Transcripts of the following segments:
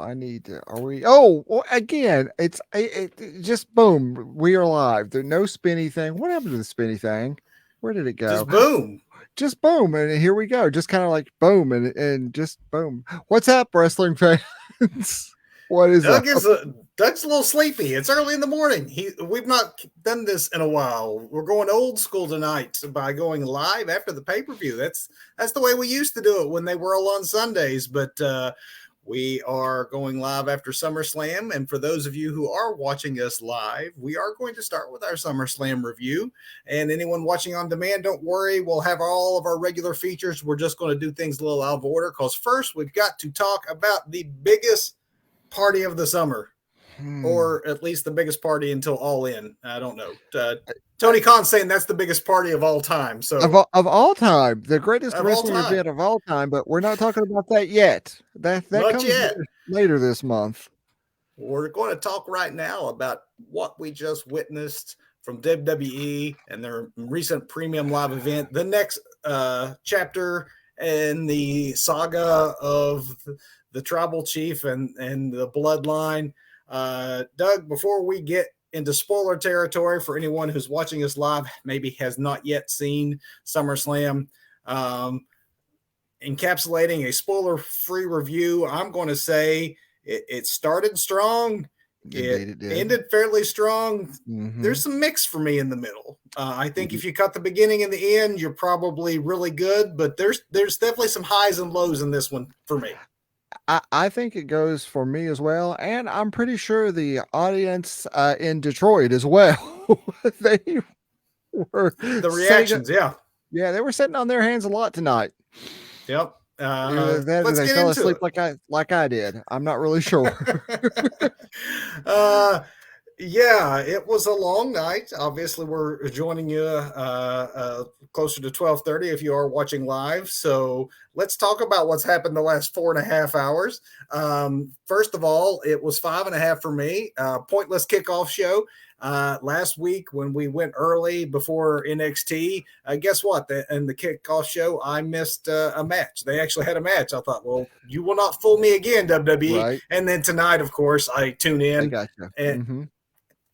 I need to. Are we? Oh, well, again, just boom. We are live. There's no spinny thing. What happened to the spinny thing? Where did it go? Just boom. Just boom, and here we go. Just kind of like boom, and just boom. What's up, wrestling fans? What is up? Doug's a little sleepy. It's early in the morning. We've not done this in a while. We're going old school tonight by going live after the pay-per-view. That's the way we used to do it when they were all on Sundays, but we are going live after SummerSlam. And for those of you who are watching us live, we are going to start with our SummerSlam review. And anyone watching on demand, don't worry. We'll have all of our regular features. We're just going to do things a little out of order because first we've got to talk about the biggest party of the summer, or at least the biggest party until All In. I don't know. Tony Khan's saying that's the biggest party of all time. So of all time, the greatest wrestling event of all time, but we're not talking about that yet. That comes later this month. We're going to talk right now about what we just witnessed from WWE and their recent premium live event, the next chapter in the saga of the tribal chief and the bloodline. Doug, before we get into spoiler territory for anyone who's watching us live, maybe has not yet seen SummerSlam, encapsulating a spoiler-free review, I'm going to say it started strong. It ended fairly strong. Mm-hmm. There's some mix for me in the middle. I think if you cut the beginning and the end, you're probably really good, but there's definitely some highs and lows in this one for me. I think it goes for me as well, and I'm pretty sure the audience in Detroit as well. They were the reactions, they were sitting on their hands a lot tonight. Yep. They fell asleep like I did. I'm not really sure. Yeah, it was a long night. Obviously, we're joining you closer to 12:30 if you are watching live. So let's talk about what's happened the last 4.5 hours. First of all, it was 5.5 for me. Pointless kickoff show. Last week when we went early before NXT, guess what? In the kickoff show, I missed a match. They actually had a match. I thought, well, you will not fool me again, WWE. Right. And then tonight, of course, I tune in. I gotcha. And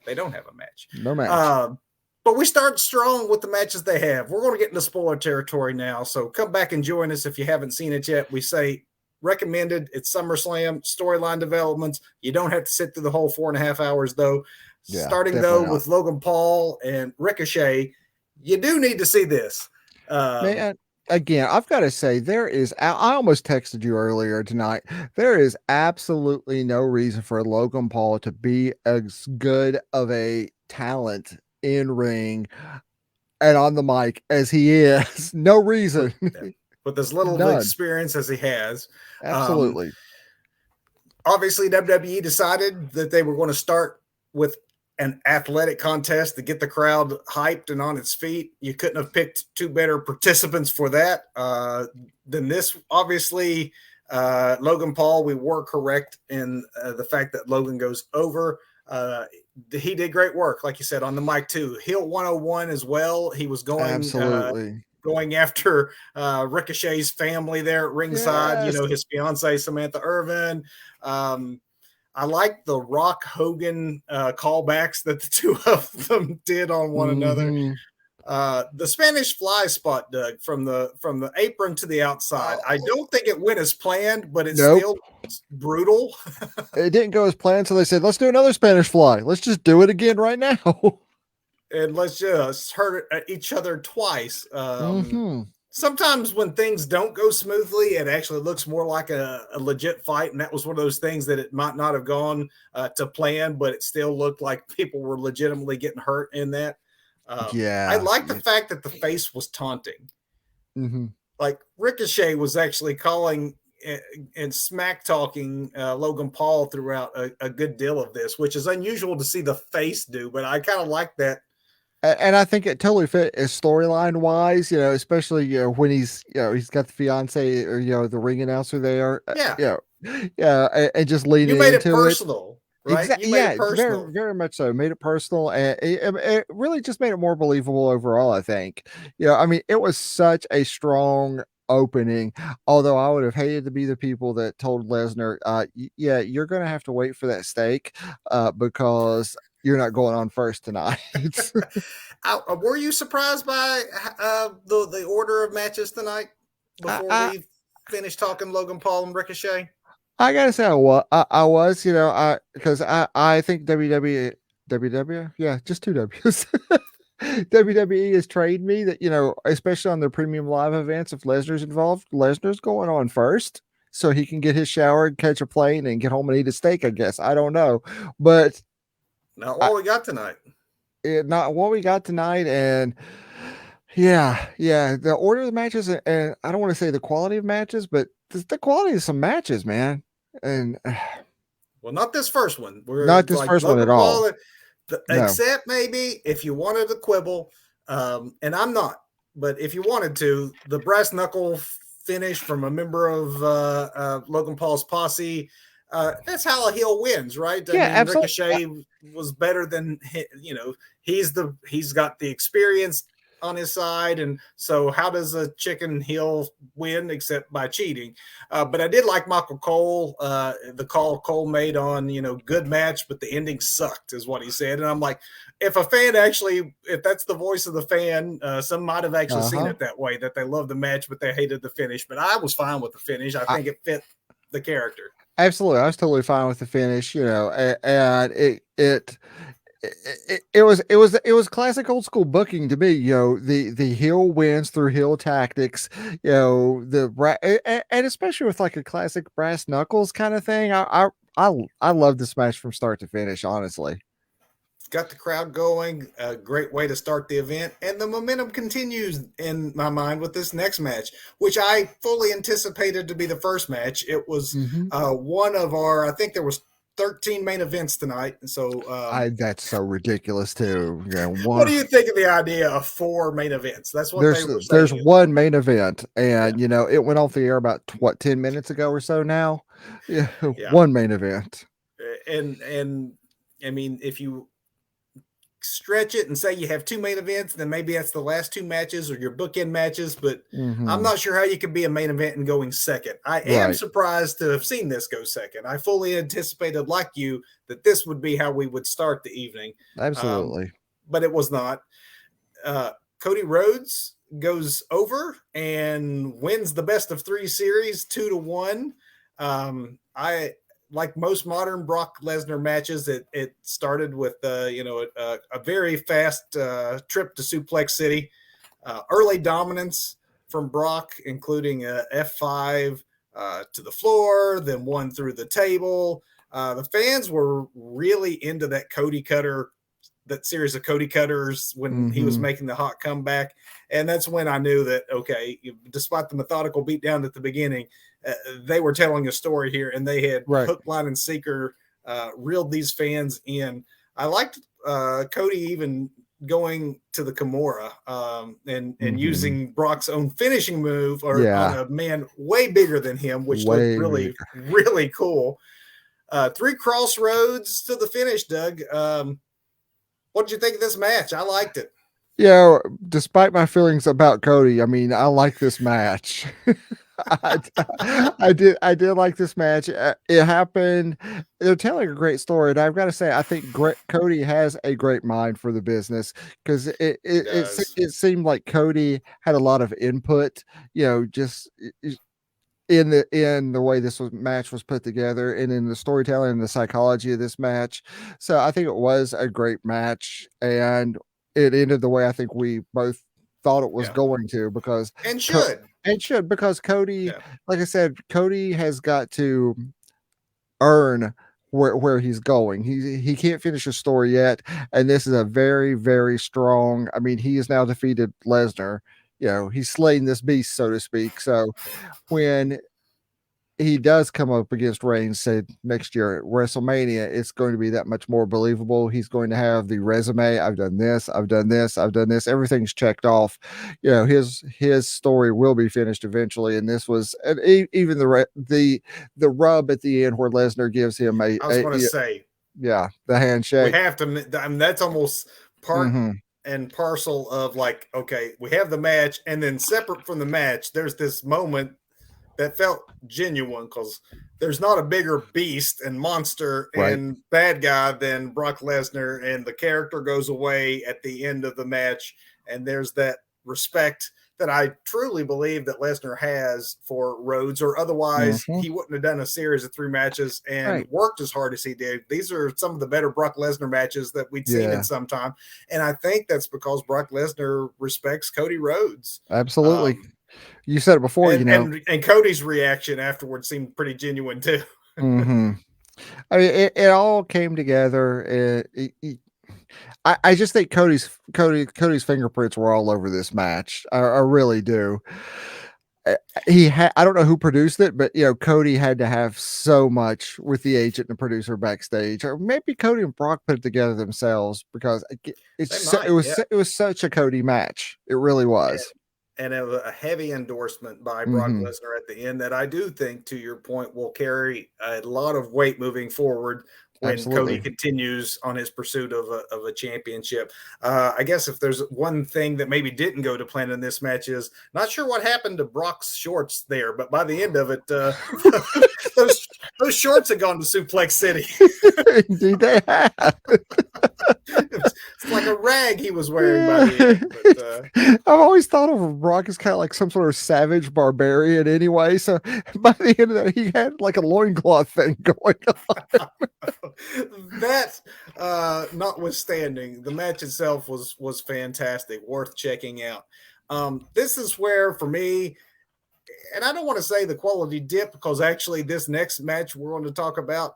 they don't have a match. No match. But we start strong with the matches they have. We're going to get into spoiler territory now. So come back and join us if you haven't seen it yet. We say recommended. It's SummerSlam, storyline developments. You don't have to sit through the whole 4.5 hours, though. Yeah, starting, though, with Logan Paul and Ricochet, you do need to see this. Man, again, I've got to say, I almost texted you earlier tonight. There is absolutely no reason for Logan Paul to be as good of a talent in ring and on the mic as he is. No reason. With as little experience as he has. Absolutely. Obviously, WWE decided that they were going to start with an athletic contest to get the crowd hyped and on its feet. You couldn't have picked two better participants for that than this. Obviously, Logan Paul, we were correct in the fact that Logan goes over. He did great work, like you said, on the mic too. Heel 101 as well. He was going going after Ricochet's family there at ringside. Yes. You know, his fiance Samantha Irvin. I like the Rock Hogan callbacks that the two of them did on one another. The Spanish fly spot, Doug, from the apron to the outside. I don't think it went as planned, but it's still brutal. It didn't go as planned, so they said, let's do another Spanish fly. Let's just do it again right now. And let's just hurt each other twice. Sometimes when things don't go smoothly, it actually looks more like a legit fight. And that was one of those things that it might not have gone to plan, but it still looked like people were legitimately getting hurt in that. I like the fact that the face was taunting. Like Ricochet was actually calling and smack talking Logan Paul throughout a good deal of this, which is unusual to see the face do, but I kind of like that. And I think it totally fit as storyline wise, you know, especially, you know, when he's got the fiance or, you know, the ring announcer there. And just leaning into it. You made it personal, right? Exactly. Yeah, very, very much so. Made it personal, and it really just made it more believable overall, I think. You know, I mean, it was such a strong opening. Although I would have hated to be the people that told Lesnar, yeah, you're going to have to wait for that steak because you're not going on first tonight. Were you surprised by the order of matches tonight I, before I, we finished talking Logan Paul and Ricochet? I gotta say, I was, because I think WWE, yeah, just two W's. WWE has trained me that, especially on the premium live events, if Lesnar's involved, Lesnar's going on first so he can get his shower and catch a plane and get home and eat a steak, I guess. I don't know. But Not I, what we got tonight. not what we got tonight. And yeah, the order of the matches, and I don't want to say the quality of matches, but the quality of some matches, man. And Well, not this first one. We're not this like first one at Logan all. Paul, No. except maybe if you wanted to quibble, and I'm not, but if you wanted to, the brass knuckle finish from a member of Logan Paul's posse. That's how a heel wins, right? I Yeah, mean, absolutely. Ricochet was better than he's got the experience on his side, and so how does a chicken heel win except by cheating? But I did like Michael Cole, the call Cole made on good match, but the ending sucked, is what he said, and I'm like, if a fan actually, if that's the voice of the fan, some might have actually seen Uh-huh. it that way, that they loved the match but they hated the finish. But I was fine with the finish. I I, think it fit the character. absolutely. I was totally fine with the finish, and it was classic old school booking to me. The heel wins through heel tactics. And especially with like a classic brass knuckles kind of thing. I love this match from start to finish. Honestly. Got the crowd going. A great way to start the event. And the momentum continues in my mind with this next match, which I fully anticipated to be the first match. It was Mm-hmm. one of our, I think there was 13 main events tonight. So That's so ridiculous too. what One do you think of the idea of 4 main events? That's what they were there's saying. one main event, Yeah. and it went off the air about what 10 minutes ago or so now. Yeah, Yeah. one main event. And I mean, if you stretch it and say you have 2 main events, then maybe that's the last 2 matches or your bookend matches. But I'm Mm-hmm. not sure how you could be a main event and going second. I am Right. surprised to have seen this go second. I fully anticipated, like you, that this would be how we would start the evening, um, Absolutely. but it was not. Cody Rhodes goes over and wins the best of 3 series 2-1. I like most modern Brock Lesnar matches. It started with a very fast trip to Suplex City, early dominance from Brock, including a F5 to the floor, then one through the table. The fans were really into that series of Cody Cutters when he was Mm-hmm. making the hot comeback. And that's when I knew that, okay, despite the methodical beatdown at the beginning, they were telling a story here, and they had Right. hook, line, and sinker reeled these fans in. I liked Cody even going to the Kimura and Mm-hmm. using Brock's own finishing move or on Yeah. a man way bigger than him, which looked Way really, bigger. really cool. 3 crossroads to the finish, Doug. What did you think of this match? I liked it. Yeah, despite my feelings about Cody, I mean, I like this match. I, I did like this match. It happened. They're telling a great story, and I've got to say, I think Cody has a great mind for the business because He does. it seemed like Cody had a lot of input. Just in the way match was put together and in the storytelling and the psychology of this match. So I think it was a great match, and it ended the way I think we both thought it was Yeah. going to because And Co- should. it should, because Cody, Yeah. like I said, Cody has got to earn where he's going. He can't finish his story yet, and this is a very, very strong. I mean, he has now defeated Lesnar. He's slain this beast, so to speak. So when he does come up against Reigns, say next year at WrestleMania, it's going to be that much more believable. He's going to have the resume. I've done this. I've done this. I've done this. Everything's checked off. His story will be finished eventually. And this was, and even the rub at the end where Lesnar gives him I was going to say, yeah, the we handshake. have to, I mean, that's almost part Mm-hmm. and parcel of like, okay, we have the match, and then separate from the match, there's this moment that felt genuine because there's not a bigger beast and monster Right. and bad guy than Brock Lesnar, and the character goes away at the end of the match, and there's that respect that I truly believe that Lesnar has for Rhodes, or otherwise Mm-hmm. he wouldn't have done a series of 3 matches and Right. worked as hard as he did. These are some of the better Brock Lesnar matches that we'd seen in Yeah. some time, and I think that's because Brock Lesnar respects Cody Rhodes. Absolutely. Um, You said it before, and Cody's reaction afterwards seemed pretty genuine too. hmm I mean, it all came together. I just think Cody's fingerprints were all over this match. I really do. Uh, He had, I don't know who produced it, but Cody had to have so much with the agent and the producer backstage, or maybe Cody and Brock put it together themselves because They might, yeah. it was such a Cody match. It really was. And a heavy endorsement by Brock Hmm. Lesnar at the end that I do think, to your point, will carry a lot of weight moving forward when Cody Absolutely. continues on his pursuit of a championship. I guess if there's one thing that maybe didn't go to plan in this match is not sure what happened to Brock's shorts there, but by the end of it, those those shorts had gone to Suplex City. Indeed, they have. It's like a rag he was wearing by the end. But I've always thought of Brock as kind of like some sort of savage barbarian anyway. So by the end of that, he had like a loincloth thing going on. that notwithstanding, the match itself was fantastic, worth checking out. This is where, for me, and I don't want to say the quality dip, because actually this next match we're going to talk about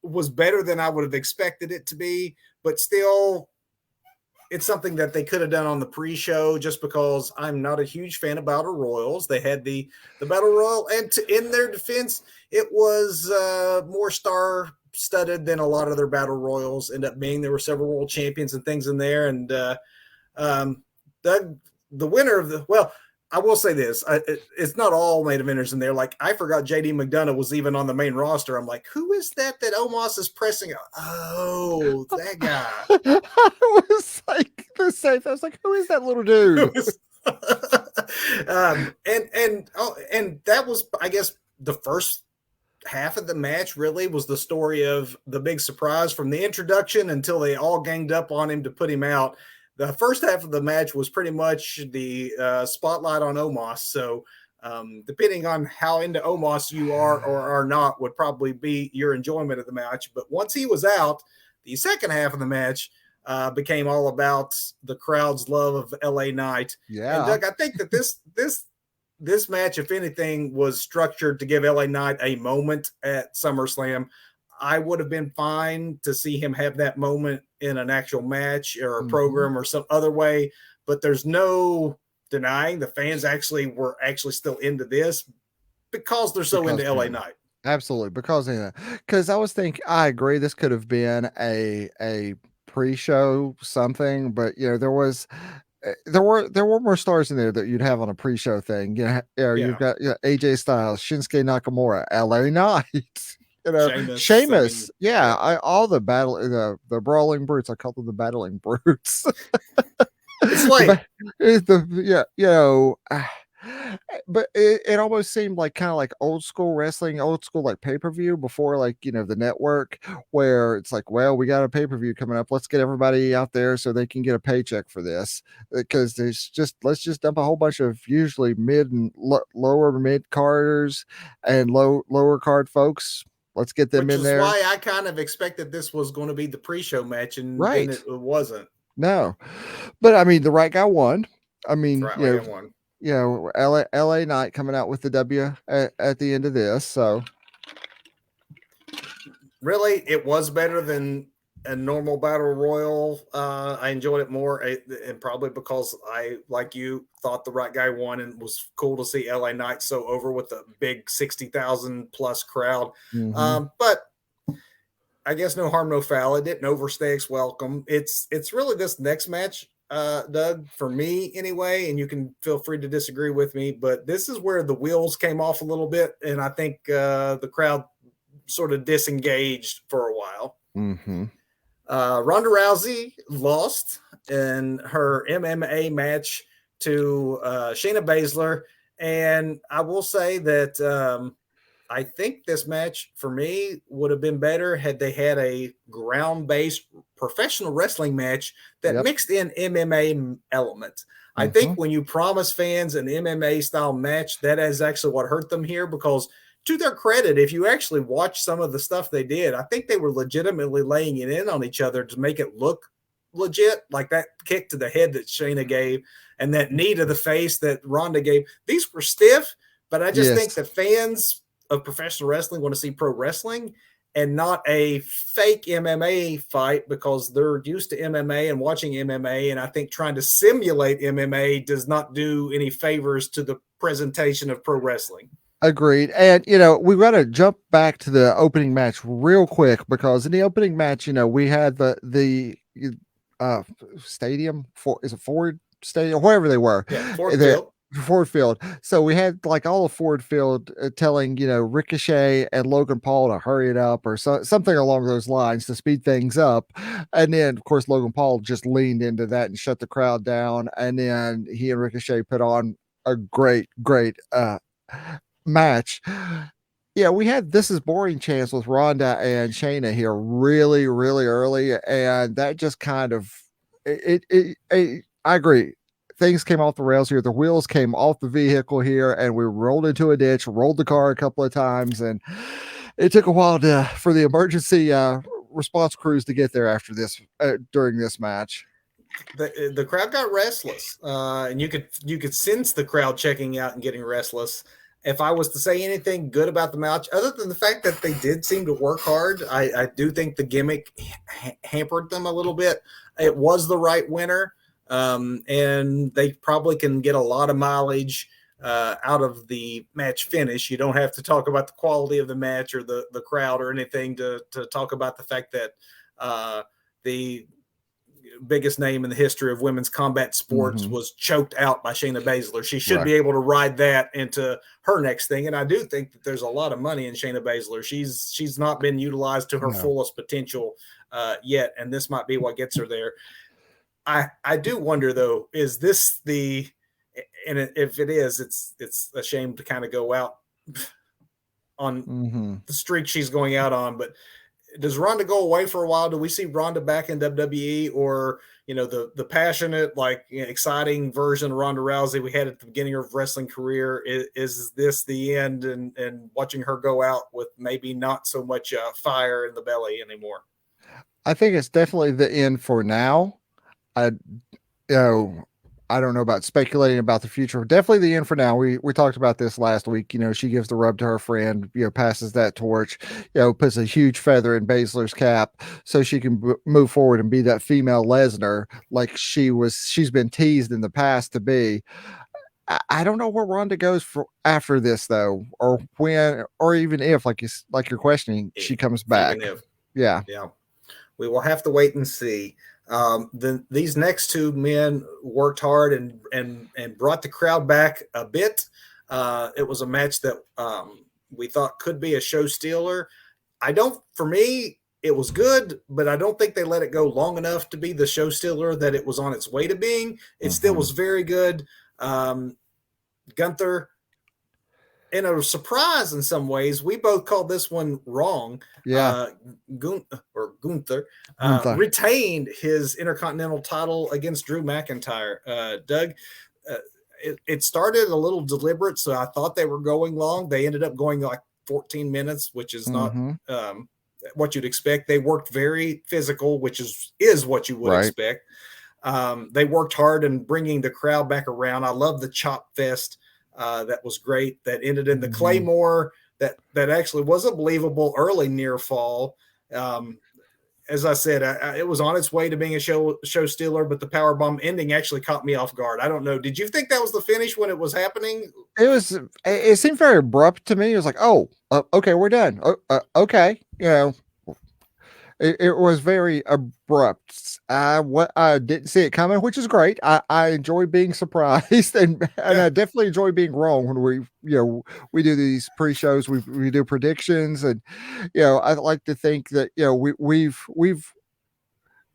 was better than I would have expected it to be, but still, it's something that they could have done on the pre-show, just because I'm not a huge fan of Battle Royals. They had the Battle Royal, and in their defense, it was more star-studded than a lot of their Battle Royals end up being. There were several world champions and things in there, and um, the winner of the, well, I will say this: it's not all main eventers in there. Like, I forgot JD McDonough was even on the main roster. I'm like, who is that Omos is pressing? Oh, that guy. I was like the same. I was like, who is that little dude? And that was, I guess, the first half of the match really was the story of the big surprise from the introduction until they all ganged up on him to put him out. The first half of the match was pretty much the spotlight on Omos. So depending on how into Omos you are or are not would probably be your enjoyment of the match. But once he was out, the second half of the match became all about the crowd's love of LA Knight. And Yeah. Doug, I think that this match, if anything, was structured to give LA Knight a moment at SummerSlam. I would have been fine to see him have that moment in an actual match or a Mm-hmm. program or some other way, but there's no denying the fans were still into this because they're so into LA Knight. Absolutely, because I was thinking, I agree, this could have been a pre-show something, but there were more stars in there that you'd have on a pre-show thing. You've Yeah. got AJ Styles, Shinsuke Nakamura, LA Knight, Sheamus. I mean, Sheamus. Yeah, yeah. all the brawling brutes. I call them the battling brutes. It's the like, ba- yeah, but it almost seemed like kind of like old school wrestling, old school like pay-per-view before, like the network, where it's like, well, we got a pay-per-view coming up, let's get everybody out there so they can get a paycheck for this, because there's just let's just dump a whole bunch of usually mid and lower mid carders and lower card folks, let's get them which in is there. why I kind of expected this was going to be the pre-show match, and then Right. it wasn't. No, but I mean, the right guy won. I mean, Right, like I won. LA Knight coming out with the W at the end of this. So Really, it was better than a normal battle royal. I enjoyed it more, and probably because I, like you, thought the right guy won, and was cool to see LA Knight so over with a big 60,000 plus crowd. mhm. But I guess no harm, no foul. It didn't overstay its welcome. It's really this next match, Doug, for me anyway, and you can feel free to disagree with me, but this is where the wheels came off a little bit, and I think the crowd sort of disengaged for a while. Mhm. Ronda Rousey lost. in her MMA match to Shayna Baszler. And I will say that I think this match for me would have been better had they had a ground based professional wrestling match that Yep. mixed in MMA elements. I think Hmm. when you promise fans an MMA style match, that is actually what hurt them here because, to their credit, if you actually watch some of the stuff they did, I think they were legitimately laying it in on each other to make it look legit, like that kick to the head that Shayna gave and that knee to the face that Ronda gave. These were stiff, but I just think Yes. that fans of professional wrestling want to see pro wrestling and not a fake MMA fight because they're used to MMA and watching MMA. And I think trying to simulate MMA does not do any favors to the presentation of pro wrestling. Agreed. And, we got to jump back to the opening match real quick because in the opening match, we had the uh, stadium for, is it Ford Stadium, wherever they were, Yeah, Ford the Field. Ford Field. So we had like all of Ford Field telling, Ricochet and Logan Paul to hurry it up or something along those lines to speed things up. And then, of course, Logan Paul just leaned into that and shut the crowd down. And then he and Ricochet put on a great match. Yeah, we had this is boring chance with Ronda and Shayna here really early, and that just kind of I agree. Things came off the rails here. The wheels came off the vehicle here, and we rolled into a ditch, rolled the car a couple of times, and it took a while for the emergency response crews to get there after this during this match. The crowd got restless, and you could sense the crowd checking out and getting restless. If I was to say anything good about the match, other than the fact that they did seem to work hard, I do think the gimmick hampered them a little bit. It was the right winner, and they probably can get a lot of mileage out of the match finish. You don't have to talk about the quality of the match or the crowd or anything to talk about the fact that the biggest name in the history of women's combat sports Mm-hmm. was choked out by Shayna Baszler. She should Right. be able to ride that into her next thing. And I do think that there's a lot of money in Shayna Baszler. She's not been utilized to her No. fullest potential yet, and this might be what gets her there. I do wonder though, is this the and if it is, it's a shame to kind of go out on Mm-hmm. the streak she's going out on, but does Ronda go away for a while? Do we see Ronda back in WWE, or the passionate, like exciting version of Ronda Rousey we had at the beginning of her wrestling career? Is this the end, and watching her go out with maybe not so much fire in the belly anymore? I think it's definitely the end for now. I you know, I don't know about speculating about the future. Definitely the end for now. We talked about this last week. She gives the rub to her friend. Passes that torch. Puts a huge feather in Baszler's cap so she can move forward and be that female Lesnar like she's been teased in the past to be. I don't know where Ronda goes for after this though, or when, or even if, like you're questioning, she comes Even back. if, Yeah. yeah, we will have to wait and see. These next two men worked hard and brought the crowd back a bit. It was a match that we thought could be a show stealer. For me, it was good, but I don't think they let it go long enough to be the show stealer that it was on its way to being. It still Mm-hmm. was very good. Gunther, in a surprise in some ways, we both called this one wrong. Yeah. Gunther Gunther. retained his Intercontinental title against Drew McIntyre. Doug, uh, it started a little deliberate, so I thought they were going long. They ended up going like 14 minutes, which is not Mm-hmm. what you'd expect. They worked very physical, which is what you would Right. expect. They worked hard in bringing the crowd back around. I love the chop fest. That was great. That ended in the Mm-hmm. Claymore. That actually was a believable early near fall. As I said, it was on its way to being a show stealer, but the power bomb ending actually caught me off guard. I don't know. Did you think that was the finish when it was happening? It seemed very abrupt to me. It was like, oh, okay, we're done. Okay. It was very abrupt. What I didn't see it coming, which is great. I enjoy being surprised, and Yeah, I definitely enjoy being wrong when we do these pre-shows, we do predictions, and I like to think that we we've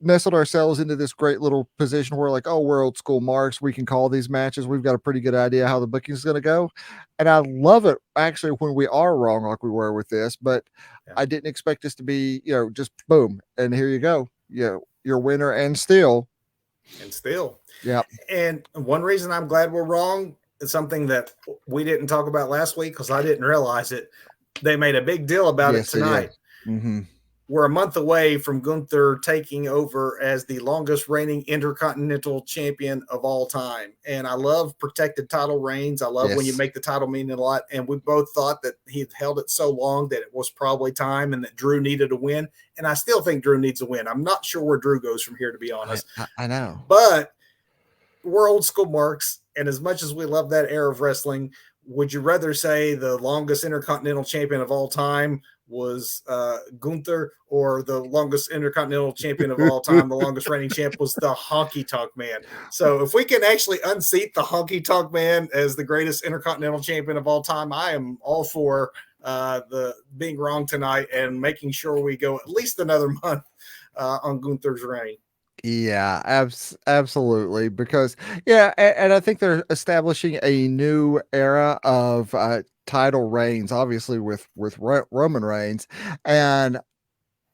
nestled ourselves into this great little position where like, oh, we're old school marks. We can call these matches. We've got a pretty good idea how the booking is going to go. And I love it actually when we are wrong, like we were with this, but Yeah. I didn't expect this to be, just boom. And here you go. Your winner and still. And still, Yeah. and one reason I'm glad we're wrong is something that we didn't talk about last week because I didn't realize it. They made a big deal about it Yes, they did. tonight. Mm-hmm. We're a month away from Gunther taking over as the longest reigning intercontinental champion of all time. And I love protected title reigns. I love when you Yes. make the title mean a lot. And we both thought that he had held it so long that it was probably time and that Drew needed a win. And I still think Drew needs a win. I'm not sure where Drew goes from here, to be honest. I know. But we're old school marks. And as much as we love that era of wrestling, would you rather say the longest intercontinental champion of all time was Gunther, or the longest intercontinental champion of all time, the longest reigning champ, was the Honky Tonk Man? So if we can actually unseat the Honky Tonk Man as the greatest intercontinental champion of all time, I am all for the being wrong tonight and making sure we go at least another month on Gunther's reign. Yeah, absolutely. Because and I think they're establishing a new era of title reigns, obviously with Roman Reigns, and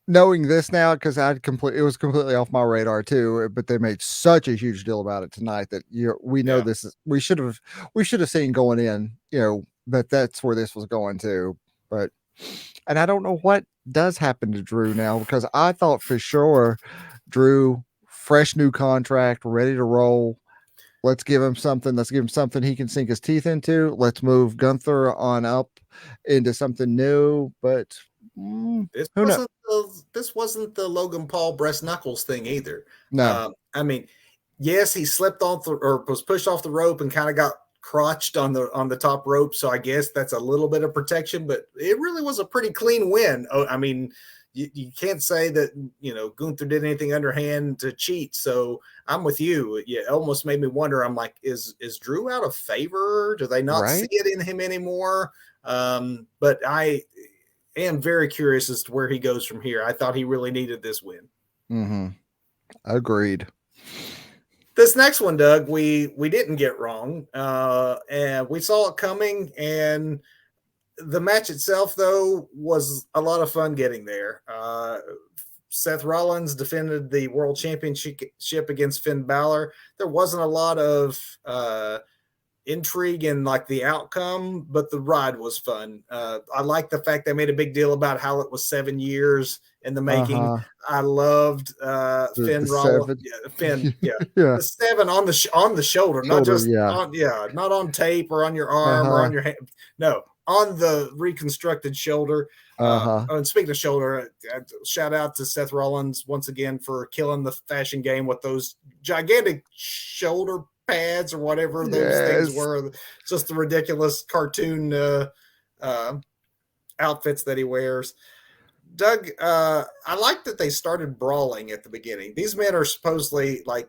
knowing this now because it was completely off my radar too. But they made such a huge deal about it tonight that we know Yeah. this is we should have seen going in, that that's where this was going to, but. And I don't know what does happen to Drew now because I thought for sure Drew, fresh new contract, ready to roll. Let's give him something. Let's give him something he can sink his teeth into. Let's move Gunther on up into something new. But This who knows? wasn't the Logan Paul breast knuckles thing either. No, I mean, yes, he slipped off or was pushed off the rope and kind of got crotched on the top rope. So I guess that's a little bit of protection, but it really was a pretty clean win. Oh, I mean, you can't say that Gunther did anything underhand to cheat. So I'm with you. Yeah, it almost made me wonder. I'm like, is Drew out of favor? Do they not see right? it in him anymore? But I am very curious as to where he goes from here. I thought he really needed this win. Mm-hmm. Agreed. This next one, Doug, we didn't get wrong, and we saw it coming. And the match itself, though, was a lot of fun getting there. Seth Rollins defended the world championship against Finn Balor. There wasn't a lot of intrigue in like the outcome, but the ride was fun. I like the fact they made a big deal about how it was 7 years in the making. Uh-huh. I loved The Finn Rollins. seven. Finn, yeah, Yeah. the 7 on the shoulder, not Shoulder. just Yeah. not on tape or on your arm or Uh-huh. on your hand. No, on the reconstructed shoulder. Uh-huh. And speaking of shoulder, shout out to Seth Rollins once again for killing the fashion game with those gigantic shoulder pads or whatever those things Yes. were. Just the ridiculous cartoon outfits that he wears. Doug, I like that they started brawling at the beginning. These men are supposedly like,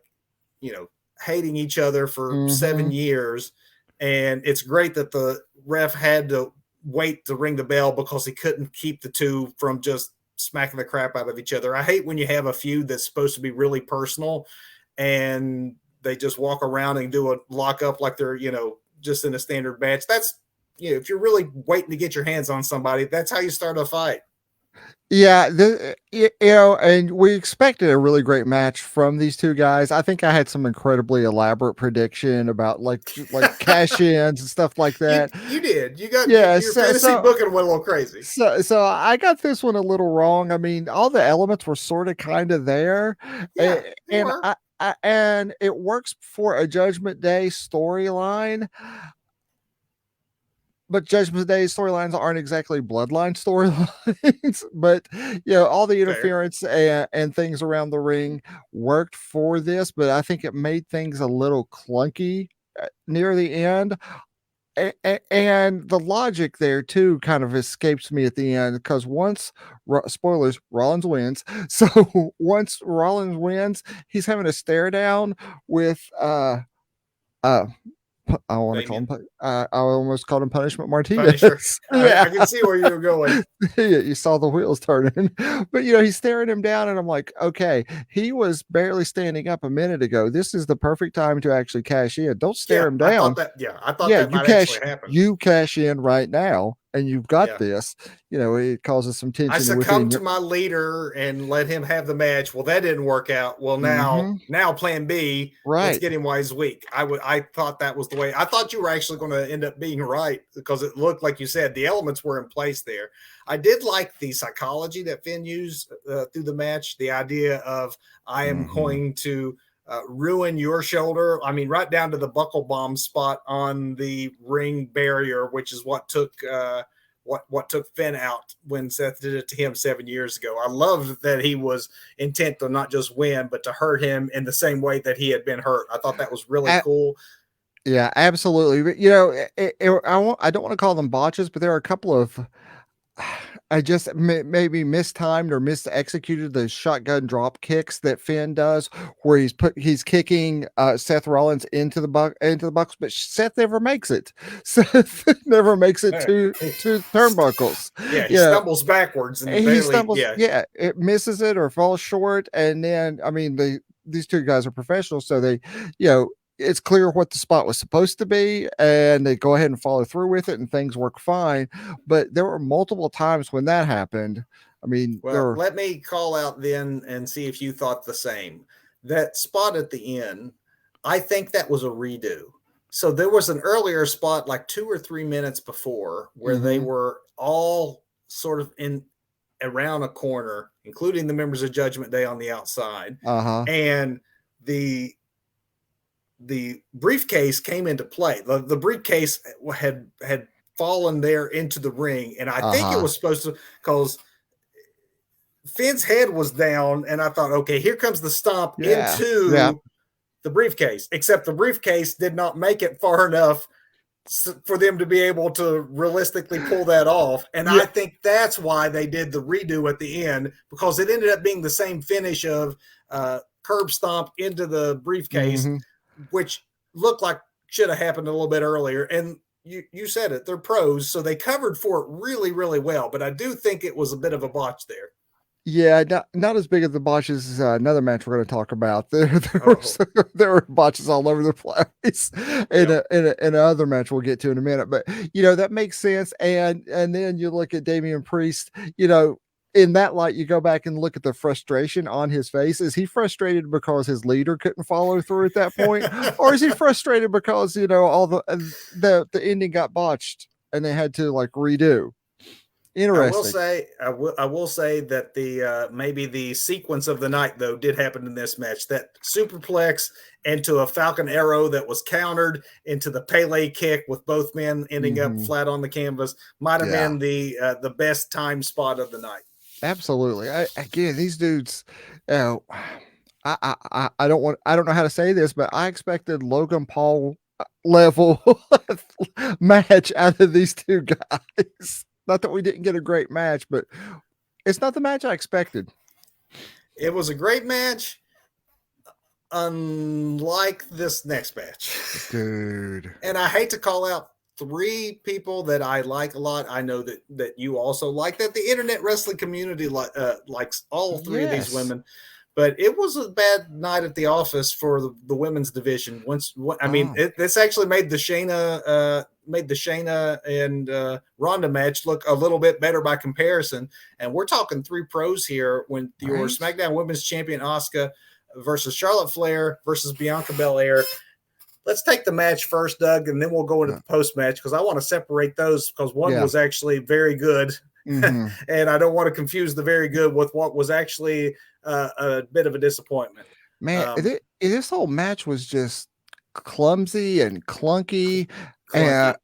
hating each other for Mm-hmm. 7 years. And it's great that the ref had to wait to ring the bell because he couldn't keep the two from just smacking the crap out of each other. I hate when you have a feud that's supposed to be really personal and they just walk around and do a lockup like they're, just in a standard match. That's, if you're really waiting to get your hands on somebody, that's how you start a fight. Yeah, and we expected a really great match from these two guys. I think I had some incredibly elaborate prediction about like cash ins and stuff like that. You did. You got Yeah, your fantasy booking went a little crazy. So I got this one a little wrong. I mean, all the elements were sort of kind of there, Yeah, they and were. and it works for a Judgment Day storyline. But Judgment Day storylines aren't exactly bloodline storylines, but all the interference and things around the ring worked for this, but I think it made things a little clunky near the end. And the logic there too kind of escapes me at the end because once spoilers, Rollins wins. So once Rollins wins, he's having a stare down with I want to call him. Damien I almost called him Punishment Punisher. Martinez. I Yeah, can see where you were going. you saw the wheels turning, but he's staring him down, and I'm like, okay, he was barely standing up a minute ago. This is the perfect time to actually cash in. Don't stare Yeah, him down. I thought Yeah, that might actually happen. you cash in right now, and you've got Yeah. this. It causes some I tension within succumbed to your. my leader and let him have the match. Well, that didn't work out. Well, Mm-hmm. now plan B, let's Right. get him while he's weak. I thought that was the way. I thought you were actually going to end up being right because it looked like you said the elements were in place there. I did like the psychology that Finn used through the match, the idea of I am Mm-hmm. going to ruin your shoulder. I mean, right down to the buckle bomb spot on the ring barrier, which is what took what took Finn out when Seth did it to him 7 years ago. I loved that he was intent to not just win, but to hurt him in the same way that he had been hurt. I thought that was really cool. Yeah, absolutely. But I don't want to call them botches, but there are a couple of I just maybe mistimed or misexecuted the shotgun drop kicks that Finn does, where he's kicking Seth Rollins into the box, but Seth never makes it. Seth never makes it to turnbuckles. Yeah, he You know, stumbles backwards and he barely. stumbles. Yeah, Yeah, it misses it or falls short, and then I mean these two guys are professionals, so they, you know, it's clear what the spot was supposed to be, and they go ahead and follow through with it, and things work fine. But there were multiple times when that happened. I mean, there well, were. let me call out then and see if you thought the same. That spot at the end, I think that was a redo. So there was an earlier spot, like 2 or 3 minutes before, where they Mm-hmm. were all sort of in around a corner, including the members of Judgment Day on the outside, Uh-huh. and the the briefcase came into play. The briefcase had fallen there into the ring, and I think it Uh-huh. was supposed to because Finn's head was down, and I thought, okay, here comes the stomp Yeah. Yeah. into the briefcase. Except the briefcase did not make it far enough for them to be able to realistically pull that off. And Yeah. I think that's why they did the redo at the end, because it ended up being the same finish of curb stomp into the briefcase, Mm-hmm. which looked like should have happened a little bit earlier. And you said it, they're pros, so they covered for it really, really well. But I do think it was a bit of a botch there. Yeah, not as big as the botches as another match we're going to talk about. Oh, There were botches all over the place in yep. in another match we'll get to in a minute. But that makes sense. And then you look at Damian Priest. In that light, you go back and look at the frustration on his face. Is he frustrated because his leader couldn't follow through at that point, or is he frustrated because all the ending got botched and they had to like redo? Interesting. I will say that the maybe the sequence of the night though did happen in this match. That superplex into a Falcon Arrow that was countered into the Pele kick with both men ending up Mm-hmm. flat on the canvas might have Yeah. been the best time spot of the night. Absolutely. Again, these dudes, you know, I don't know how to say this, but I expected Logan Paul level match out of these two guys. Not that we didn't get a great match, but it's not the match I expected. It was a great match, unlike this next match. Dude. And I hate to call out three people that I like a lot. I know that you also like that. The internet wrestling community likes all three of these Yes. women, but it was a bad night at the office for the women's division. This actually made the Shayna and Ronda match look a little bit better by comparison. And we're talking three pros here when your Right? SmackDown Women's Champion Asuka versus Charlotte Flair versus Bianca Belair. Let's take the match first, Doug, and then we'll go into the post match because I want to separate those because one was actually very good, Mm-hmm. and I don't want to confuse the very good with what was actually a bit of a disappointment. Man, this whole match was just clumsy and clunky, Clunky.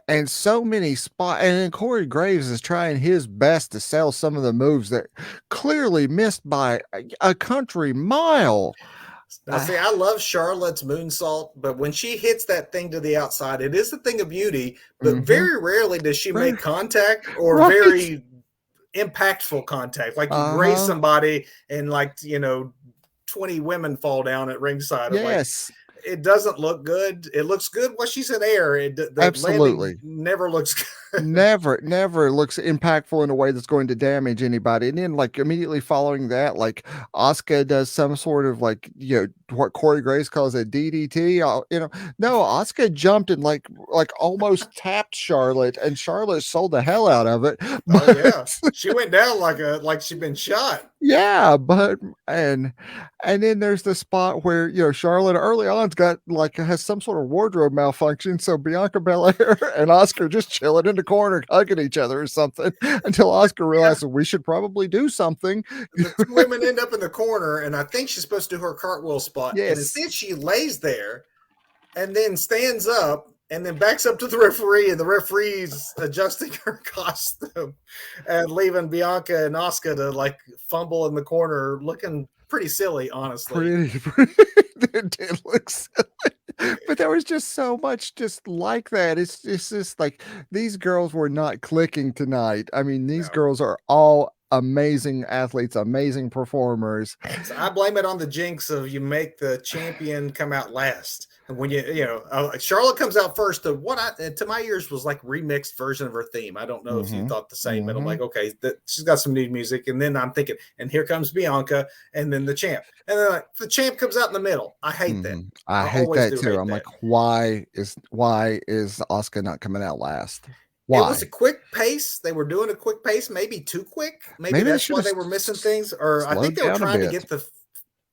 and so many spots. And then Corey Graves is trying his best to sell some of the moves that clearly missed by a country mile. Now, see, I love Charlotte's moonsault, but when she hits that thing to the outside, it is a thing of beauty. But very rarely does she make contact or very impactful contact. Like you graze somebody and 20 women fall down at ringside. Yes. it doesn't look good. It looks good while she's in air. The landing Absolutely. never looks good. Never looks impactful in a way that's going to damage anybody. And then, like, immediately following that, like, Asuka does some sort of, like, what Corey Grace calls a DDT. No, Asuka jumped and like almost tapped Charlotte, and Charlotte sold the hell out of it. Oh But yeah, she went down like she'd been shot. yeah, but and then there's the spot where Charlotte early on's got like has some sort of wardrobe malfunction, so Bianca Belair and Oscar just chilling in the corner, hugging each other or something, until Oscar Yeah, realizes we should probably do something. the two women end up in the corner, and I think she's supposed to do her cartwheel spot, and Yes, instead she lays there and then stands up and then backs up to the referee, and the referee's adjusting her costume and leaving Bianca and Asuka to like fumble in the corner, looking pretty silly, honestly. pretty it did look silly. But there was just so much just like that. It's just like these girls were not clicking tonight. I mean, these No. girls are all amazing athletes, amazing performers. So I blame it on the jinx of you make the champion come out last. And when Charlotte comes out first, to my ears was like remixed version of her theme. I don't know if you Mhm, thought the same, but I'm mhm. like, okay, she's got some new music. And then I'm thinking, and here comes Bianca, and then the champ. And then like, the champ comes out in the middle. I hate that. I I hate always that do too. hate I'm like, that. why is Oscar not coming out last? It was a Why? quick pace. They were doing a quick pace, maybe too quick. Maybe Maybe they that's should why have they were missing things. Or I think slowed they were down a trying to bit. get the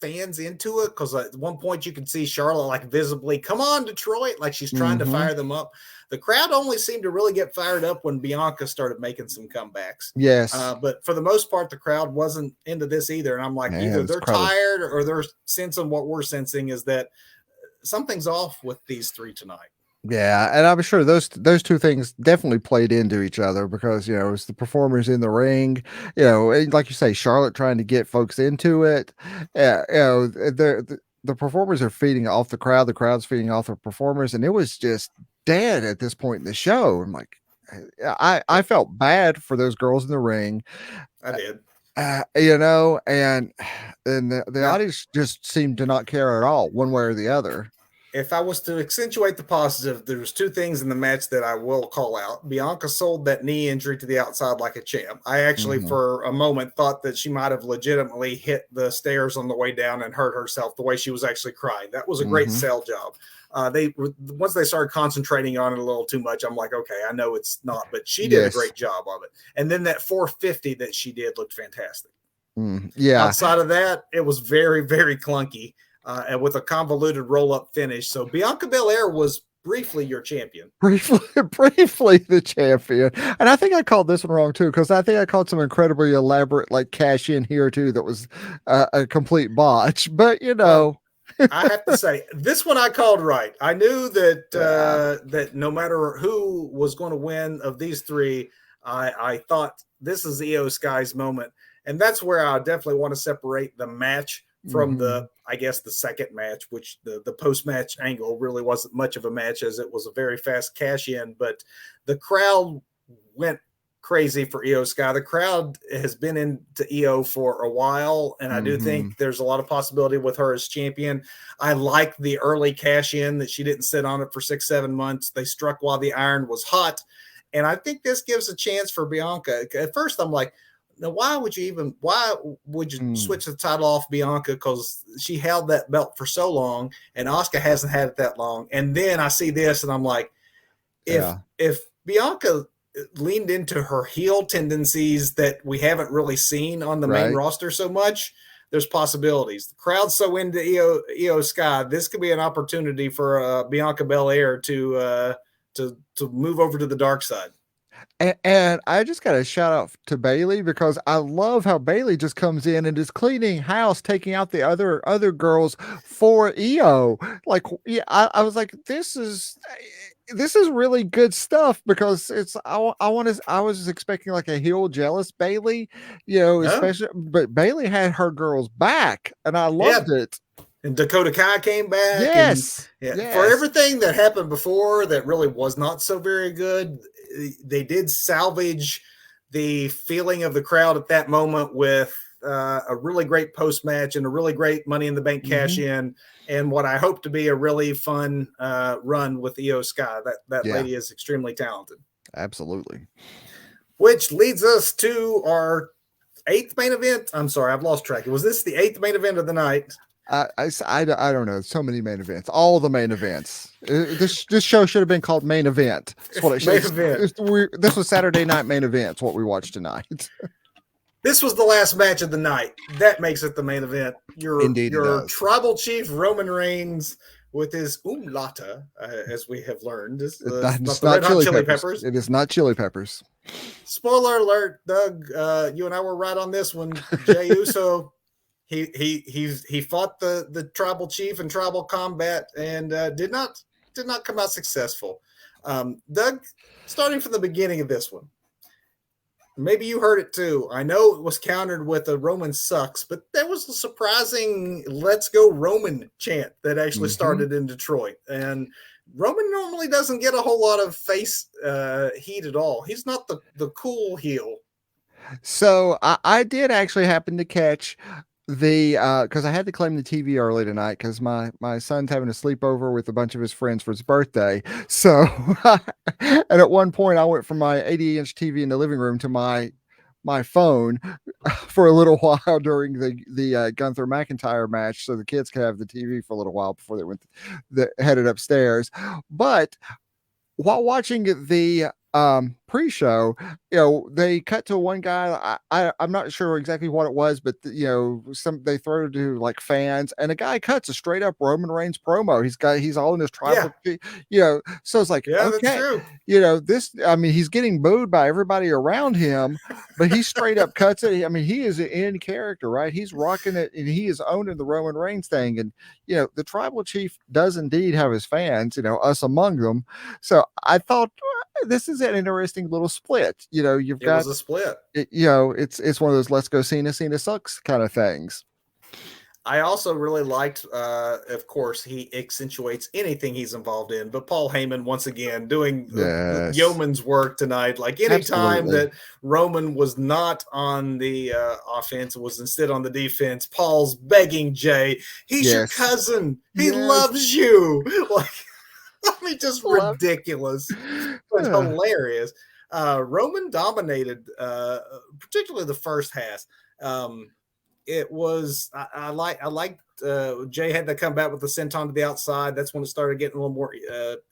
fans into it because at one point you could see Charlotte like visibly, come on, Detroit, like she's trying to Mhm. fire them up. The crowd only seemed to really get fired up when Bianca started making some comebacks. Yes. But for the most part, the crowd wasn't into this either. And I'm like, Man, either this they're crowd was tired or they're sensing what we're sensing is that something's off with these three tonight. yeah, and I'm sure those two things definitely played into each other because it's the performers in the ring, and like you say, Charlotte trying to get folks into it. Yeah, the performers are feeding off the crowd's feeding off the performers, and it was just dead at this point in the show. I'm like, I Yep, felt bad for those girls in the ring, I did. and the Now, audience just seemed to not care at all, one way or the other. if I was to accentuate the positive, there's two things in the match that I will call out. Bianca sold that knee injury to the outside like a champ. I actually, Hmm. for a moment, thought that she might have legitimately hit the stairs on the way down and hurt herself the way she was actually crying. That was a great Hmm. sell job. They once they started concentrating on it a little too much, I'm like, okay, I know it's not, but she did a Yes. great job of it. And then that 450 that she did looked fantastic. Yeah. Outside of that, it was very, very clunky and with a convoluted roll up finish. So Bianca Belair was briefly your champion. Briefly, briefly the champion. And I think I called this one wrong too, because I think I called some incredibly elaborate like cash in here too that was a complete botch. But Well, I have to say, this one I called right. I knew that yeah. that no matter who was going to win of these three, I thought this is Io Sky's moment, and that's where I definitely want to separate the match from Hmm. I guess the second match, which the post match angle really wasn't much of a match as it was a very fast cash in, but the crowd went crazy for Io Sky. The crowd has been into Io for a while, and I do Hmm. think there's a lot of possibility with her as champion. I like the early cash in that she didn't sit on it for 6-7 months. They struck while the iron was hot, and I think this gives a chance for Bianca. At first, I'm like, now why would you Mm. switch the title off Bianca, because she held that belt for so long and Asuka hasn't had it that long? And then I see this and I'm like, if Yeah. Bianca leaned into her heel tendencies that we haven't really seen on the main Right. roster so much, there's possibilities. The crowd's so into Io Sky, this could be an opportunity for Bianca Belair to move over to the dark side. And I just got to shout out to Bailey because I love how Bailey just comes in and is cleaning house, taking out the other girls for EO. Like, yeah, I was like, this is really good stuff because I was expecting like a heel jealous Bailey, No, especially, but Bailey had her girls back, and I yeah, loved it. and Dakota Kai came back, and Yes, yeah, for yes. everything that happened before that really was not so very good, they did salvage the feeling of the crowd at that moment with a really great post match and a really great Money in the Bank cash in, and what I hope to be a really fun run with Io Sky. That Yeah, lady is extremely talented. absolutely. Which leads us to our eighth main event. I'm sorry, I've lost track. Was this the eighth main event of the night? I don't know. So many main events. All the main events. This show should have been called Main Event. That's what it should. Main event. This was Saturday Night Main Events. What we watched tonight. This was the last match of the night. That makes it the main event. Indeed, it Your does. tribal chief Roman Reigns with his umlauta, as we have learned, is not the Red Hot Chili Peppers. It is not chili peppers. Spoiler alert, Doug. You and I were right on this one. Jey Uso. He fought the tribal chief in tribal combat and did not come out successful. Doug, starting from the beginning of this one, maybe you heard it too. I know it was countered with a Roman sucks, but there was a surprising "Let's go Roman" chant that actually started in Detroit. And Roman normally doesn't get a whole lot of face heat at all. He's not the cool heel. So I did actually happen to catch the because I had to claim the TV early tonight because my son's having a sleepover with a bunch of his friends for his birthday. So and at one point I went from my 80-inch TV in the living room to my phone for a little while during the Gunther McIntyre match, so the kids could have the TV for a little while before they headed upstairs. But while watching the pre-show, they cut to one guy. I'm not sure exactly what it was, but they throw to like fans, and a guy cuts a straight up Roman Reigns promo. He's all in his tribal, so it's like, Yeah, okay, that's true. He's getting booed by everybody around him, but he straight up cuts it. I mean, he is in character, right? He's rocking it, and he is owning the Roman Reigns thing. And the tribal chief does indeed have his fans, us among them. So I thought this is an interesting little split. You've got was a split. It's one of those "let's go Cena sucks" kind of things. I also really liked, of course, he accentuates anything he's involved in. But Paul Heyman, once again, doing the yeoman's work tonight. Like anytime that Roman was not on the offense, was instead on the defense, Paul's begging Jey, he's your cousin. He loves you. Like, I mean, just ridiculous, but hilarious. Roman dominated, particularly the first half. It was I liked Jey had to come back with the senton to the outside. That's when it started getting a little more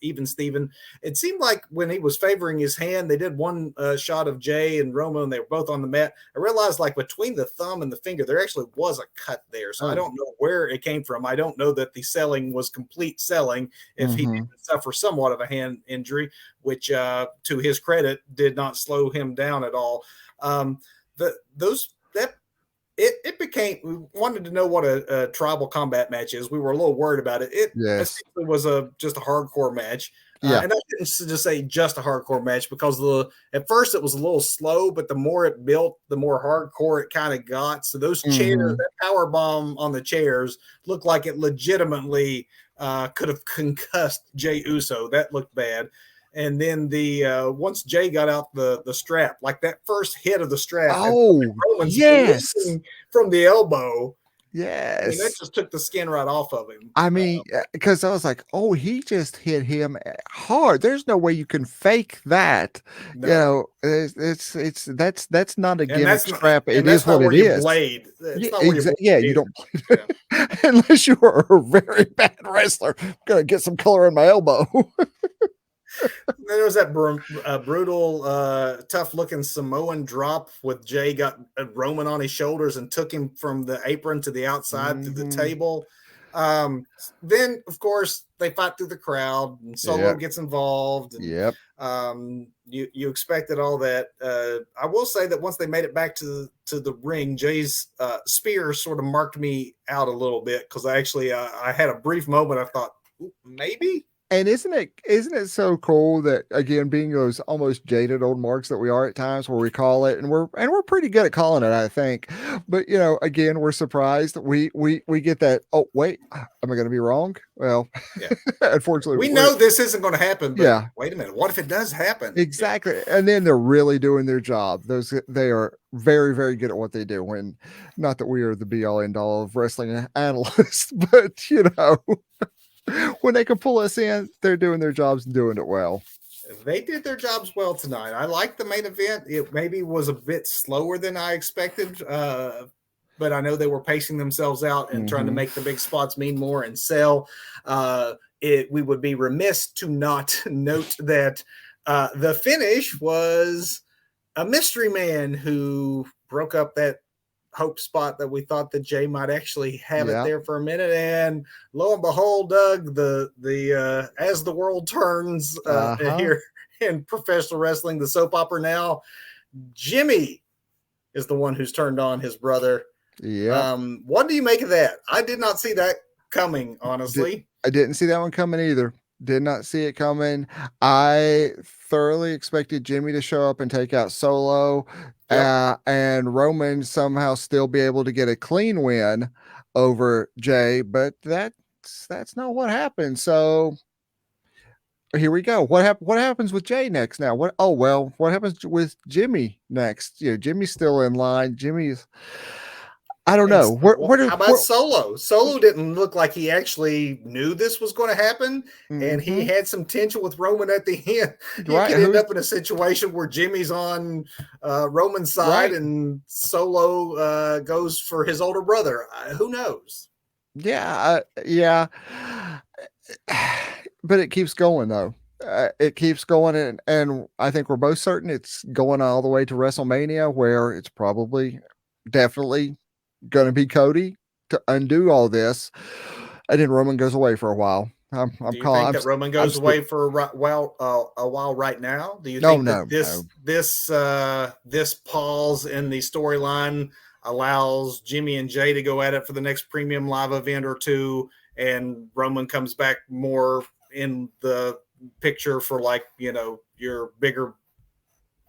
even Steven. It seemed like when he was favoring his hand, they did one shot of Jey and Roman, and they were both on the mat. I realized like between the thumb and the finger, there actually was a cut there. So I don't know where it came from. I don't know that the selling was complete selling if he did suffer somewhat of a hand injury, which to his credit did not slow him down at all. It became, we wanted to know what a tribal combat match is. We were a little worried about it. It essentially was just a hardcore match. And I didn't just say just a hardcore match because at first it was a little slow, but the more it built, the more hardcore it kind of got. So those chairs, that power bomb on the chairs looked like it legitimately could have concussed Jey Uso. That looked bad. And then once Jey got out the strap, like that first hit of the strap, from the elbow, yes, I mean, that just took the skin right off of him. I mean, because I was like, oh, he just hit him hard. There's no way you can fake that. No. That's not a gimmick strap. It is what it is. Blade. You don't blade unless you are a very bad wrestler. I'm gonna get some color in my elbow. Then there was that brutal, tough-looking Samoan drop with Jey got Roman on his shoulders and took him from the apron to the outside to the table. Then, of course, they fight through the crowd, and Solo gets involved. And, you expected all that. I will say that once they made it back to the ring, Jey's spear sort of marked me out a little bit because I had a brief moment. I thought, maybe And isn't it so cool that, again, being those almost jaded old marks that we are at times, where we call it, and we're pretty good at calling it, I think. But again, we're surprised. We get that. Oh wait, am I going to be wrong? Well, Yeah. unfortunately, We know this isn't going to happen, but yeah, wait a minute. What if it does happen? Yeah. exactly. And then they're really doing their job. They are very, very good at what they do. When, not that we are the be all end all of wrestling analysts, but when they can pull us in, they're doing their jobs and doing it well. They did their jobs well tonight. I like the main event. It maybe was a bit slower than I expected, but I know they were pacing themselves out and trying to make the big spots mean more and sell. We would be remiss to not note that the finish was a mystery man who broke up that hope spot that we thought that Jay might actually have it there for a minute, and lo and behold, Doug, the as the world turns here in professional wrestling, the soap opera now, Jimmy is the one who's turned on his brother. Yeah. What do you make of that? I did not see that coming, honestly. I didn't see that one coming either. Did not see it coming. I thoroughly expected Jimmy to show up and take out Solo, and Roman somehow still be able to get a clean win over Jay, but that's not what happened. So here we go. What happens with Jay next now? What happens with Jimmy next? Jimmy's still in line. I don't know. How about Solo? Solo didn't look like he actually knew this was going to happen, and he had some tension with Roman at the end. You could end up in a situation where Jimmy's on Roman's side, and Solo goes for his older brother. Who knows? Yeah. But it keeps going, though. It keeps going, and I think we're both certain it's going all the way to WrestleMania, where it's definitely going to be Cody to undo all this, and then Roman goes away for a while. Do you think that Roman goes away for a while right now? Do you think that this pause in the storyline allows Jimmy and Jay to go at it for the next premium live event or two, and Roman comes back more in the picture for your bigger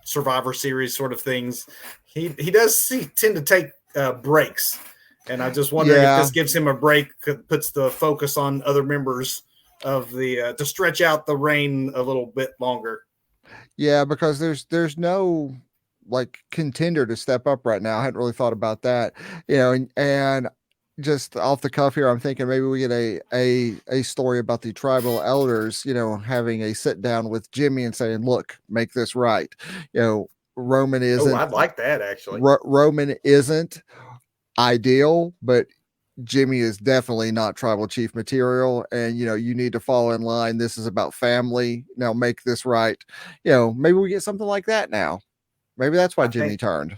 Survivor Series sort of things? He does tend to take breaks, and I just wonder if this gives him a break, puts the focus on other members of the to stretch out the reign a little bit longer. Yeah, because there's no contender to step up right now. I hadn't really thought about that, and just off the cuff here, I'm thinking maybe we get a story about the tribal elders, having a sit down with Jimmy and saying, "Look, make this right." Roman isn't. Oh, I'd like that actually. Roman isn't ideal, but Jimmy is definitely not tribal chief material, and you need to fall in line. This is about family. Now make this right. Maybe we get something like that now. Maybe that's why Jimmy turned.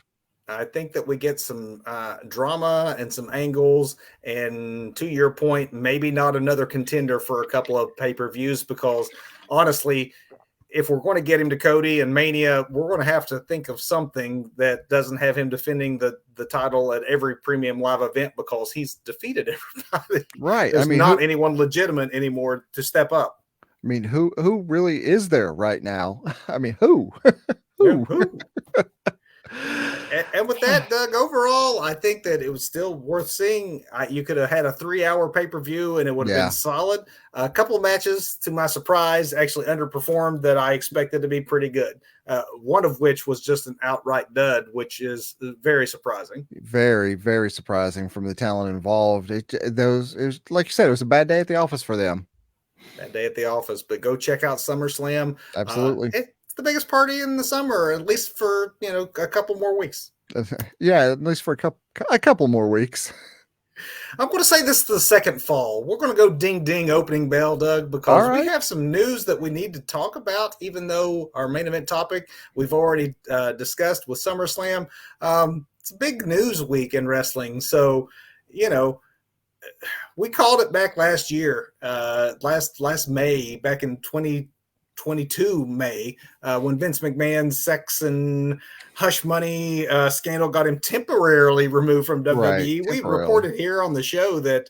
I think that we get some drama and some angles, and to your point, maybe not another contender for a couple of pay-per-views, because honestly, if we're going to get him to Cody and Mania, we're going to have to think of something that doesn't have him defending the title at every premium live event, because he's defeated everybody. Right. There's not anyone legitimate anymore to step up. I mean, who really is there right now? I mean, who? Who? And with that, Doug, overall, I think that it was still worth seeing. You could have had a 3-hour pay-per-view and it would have been solid. A couple of matches, to my surprise, actually underperformed that I expected to be pretty good. One of which was just an outright dud, which is very surprising. Very, very surprising from the talent involved. It was, like you said, it was a bad day at the office for them. Bad day at the office, but go check out SummerSlam. Absolutely. It's the biggest party in the summer, at least for a couple more weeks. Yeah, at least for a couple more weeks. I'm going to say this is the second fall. We're going to go ding ding opening bell, Doug, because we have some news that we need to talk about, even though our main event topic we've already discussed with SummerSlam. It's a big news week in wrestling, so we called it back last year, last May, back in 2022 May, when Vince McMahon's sex and hush money scandal got him temporarily removed from WWE. We reported here on the show that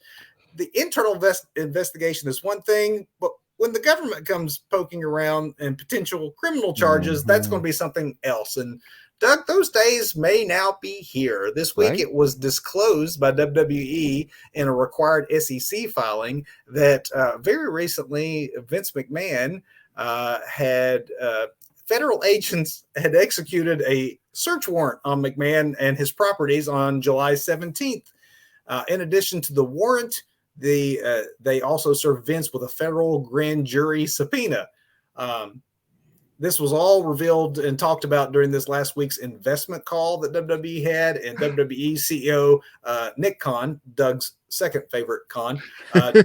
the internal investigation is one thing, but when the government comes poking around and potential criminal charges, that's going Mhm. to be something else. And Doug, those days may now be here. This week, Right? it was disclosed by WWE in a required SEC filing that very recently Vince McMahon had federal agents had executed a search warrant on McMahon and his properties on July 17th. In addition to the warrant, they also served Vince with a federal grand jury subpoena. Um, this was all revealed and talked about during this last week's investment call that WWE had, and WWE CEO Nick Khan, Doug's second favorite Khan,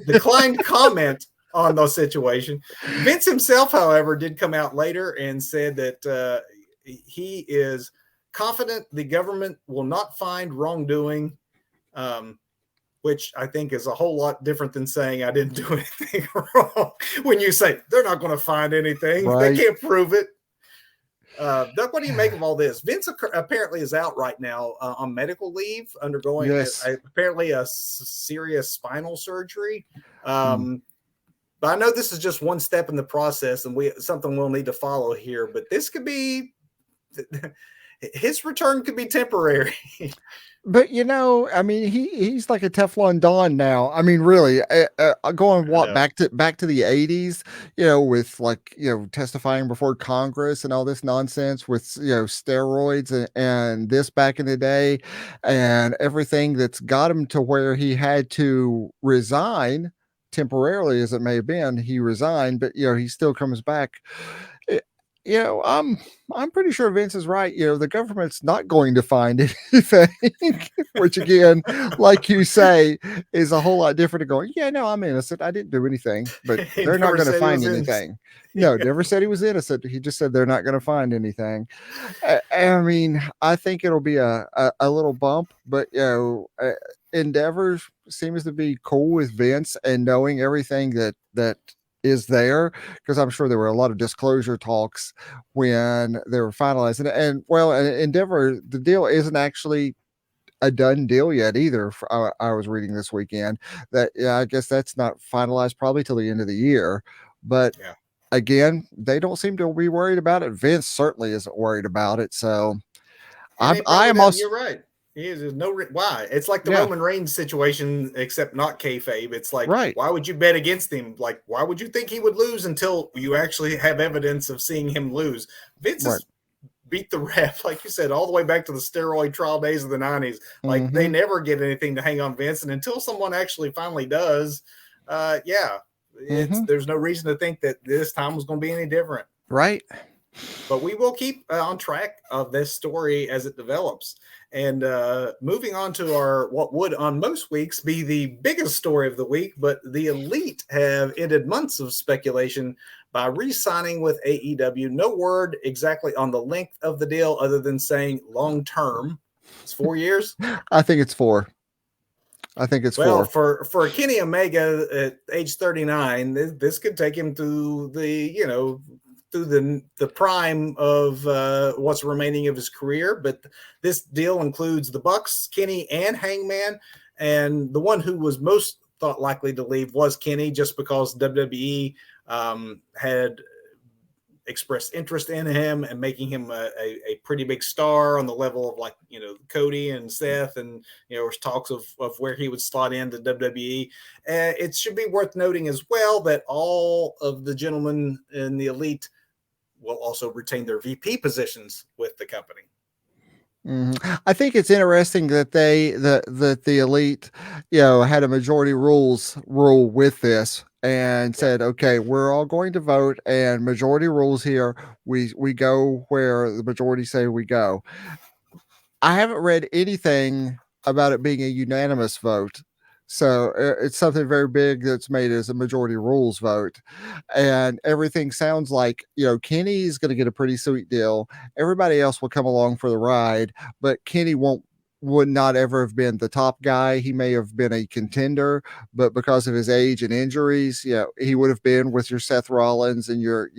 declined comment on the situation. Vince himself, however, did come out later and said that he is confident the government will not find wrongdoing, um, which I think is a whole lot different than saying I didn't do anything wrong. When you say they're not going to find anything, they Right? can't prove it. Doug, what do you make of all this? Vince apparently is out right now on medical leave, undergoing Yes. apparently a serious spinal surgery. Mm. But I know this is just one step in the process, and something we'll need to follow here. But this could be his return could be temporary. But I mean, he's like a Teflon Don now. I mean, really, going I what know. back to the 80s, with like testifying before Congress and all this nonsense with steroids and this back in the day, and everything that's got him to where he had to resign temporarily, as it may have been. He resigned, but he still comes back. Eh, I'm pretty sure Vince is right. The government's not going to find anything, which again, like you say, is a whole lot different to going, yeah, no, I'm innocent. I didn't do anything, but He they're not never going to said he find was in. anything. No, never said he was innocent. He just said they're not going to find anything. I mean, I think it'll be a little bump, but Endeavor seems to be cool with Vince and knowing everything that is there, because I'm sure there were a lot of disclosure talks when they were finalizing it. And well, Endeavor, the deal isn't actually a done deal yet either. I was reading this weekend that, yeah, I guess that's not finalized probably till the end of the year. But Yeah. again, they don't seem to be worried about it. Vince certainly isn't worried about it. So And they I probably am don't. also You're right. There's no why. It's like the yeah, Roman Reigns situation, except not kayfabe. It's like, right, why would you bet against him? Like, why would you think he would lose until you actually have evidence of seeing him lose? Vince right. has beat the ref, like you said, all the way back to the steroid trial days of the '90s. Like, they Mm-hmm. never get anything to hang on Vince, and until someone actually finally does, yeah, Mm-hmm. there's no reason to think that this time was going to be any different. Right. But we will keep on track of this story as it develops. And moving on to our what would on most weeks be the biggest story of the week, but the Elite have ended months of speculation by re-signing with AEW. No word exactly on the length of the deal, other than saying long term. It's 4 years. I think it's four. I think it's Well, four. for Kenny Omega at age 39, this could take him to through the prime of what's remaining of his career. But this deal includes the Bucks, Kenny, and Hangman. And the one who was most thought likely to leave was Kenny, just because WWE had expressed interest in him and making him a pretty big star on the level of, like, Cody and Seth, and there's talks of where he would slot into WWE. It should be worth noting as well that all of the gentlemen in the Elite will also retain their VP positions with the company. I think it's interesting that the Elite, had a majority rule with this and Yeah. said, okay, we're all going to vote, and majority rules here. We go where the majority say we go. I haven't read anything about it being a unanimous vote. So it's something very big that's made as a majority rules vote. And everything sounds like, Kenny's going to get a pretty sweet deal. Everybody else will come along for the ride, but Kenny would not ever have been the top guy. He may have been a contender, but because of his age and injuries, he would have been with your Seth Rollins and your,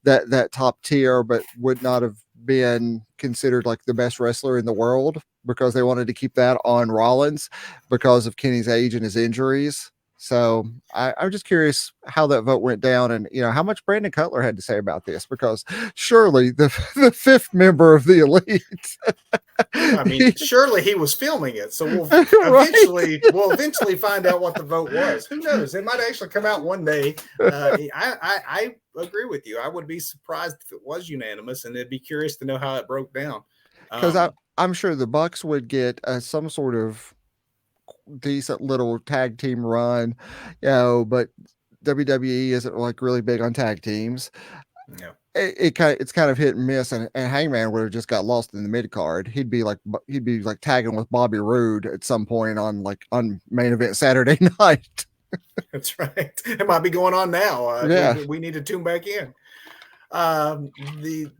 that top tier, but would not have been considered like the best wrestler in the world, because they wanted to keep that on Rollins because of Kenny's age and his injuries. So I'm just curious how that vote went down, and how much Brandon Cutler had to say about this, because surely the fifth member of the elite, I mean, surely he was filming it, so right? we'll eventually find out what the vote was. Who knows? It might actually come out one day. I agree with you. I would be surprised if it was unanimous, and it'd be curious to know how it broke down. Because I'm sure the Bucks would get some sort of decent little tag team run, but WWE isn't like really big on tag teams. Yeah. It's kind of hit and miss, and Hangman would have just got lost in the mid card. He'd be like tagging with Bobby Roode at some point on main event Saturday night. That's right. It might be going on now. Yeah, We need to tune back in. The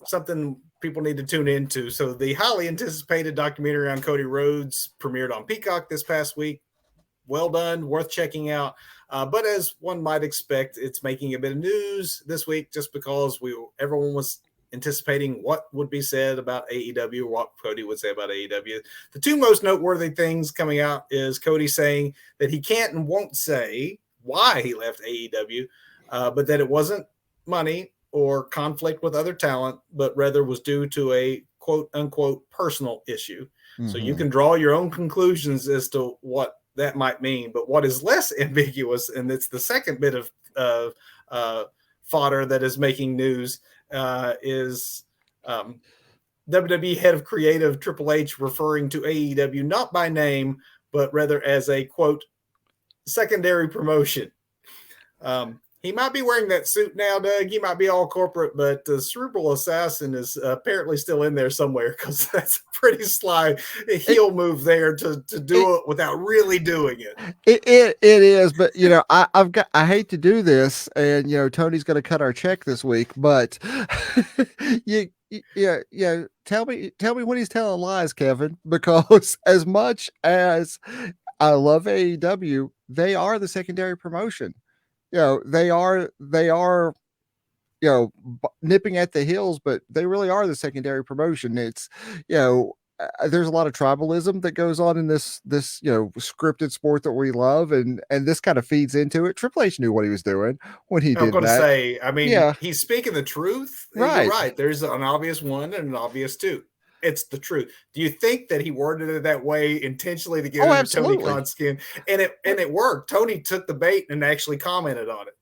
something people need to tune into. So the highly anticipated documentary on Cody Rhodes premiered on Peacock this past week. Well done, worth checking out. But as one might expect, it's making a bit of news this week just because everyone was anticipating what would be said about AEW or what Cody would say about AEW. The two most noteworthy things coming out is Cody saying that he can't and won't say why he left AEW, but that it wasn't money or conflict with other talent, but rather was due to a quote unquote personal issue. Mm-hmm. So you can draw your own conclusions as to what that might mean. But what is less ambiguous, and it's the second bit of fodder that is making news, is WWE head of creative Triple H referring to AEW not by name, but rather as a, quote, secondary promotion. He might be wearing that suit now, Doug. He might be all corporate, but the cerebral assassin is apparently still in there somewhere, because that's a pretty sly heel move there to do it without really doing it. It is, but I hate to do this, and Tony's going to cut our check this week, but tell me when he's telling lies, Kevin, because as much as I love AEW, they are the secondary promotion. They are nipping at the heels, but they really are the secondary promotion. It's there's a lot of tribalism that goes on in this scripted sport that we love, and this kind of feeds into it. Triple H knew what he was doing when he did that. I'm going to say, I mean, he's speaking the truth. Right. You're right. There's an obvious one and an obvious two. It's the truth. Do you think that he worded it that way intentionally to get under Tony Khan's skin? And it worked. Tony took the bait and actually commented on it.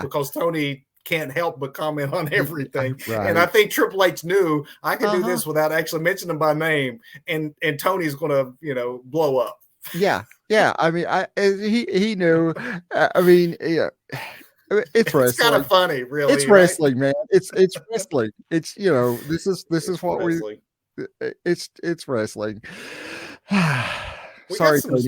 Because Tony can't help but comment on everything. Right. And I think Triple H knew I can do this without actually mentioning him by name, and Tony's going to, blow up. Yeah. I mean, he knew. I mean, yeah. It's wrestling. It's kind of funny, really. It's wrestling, man. It's wrestling. It's this is what wrestling. It's wrestling. We got some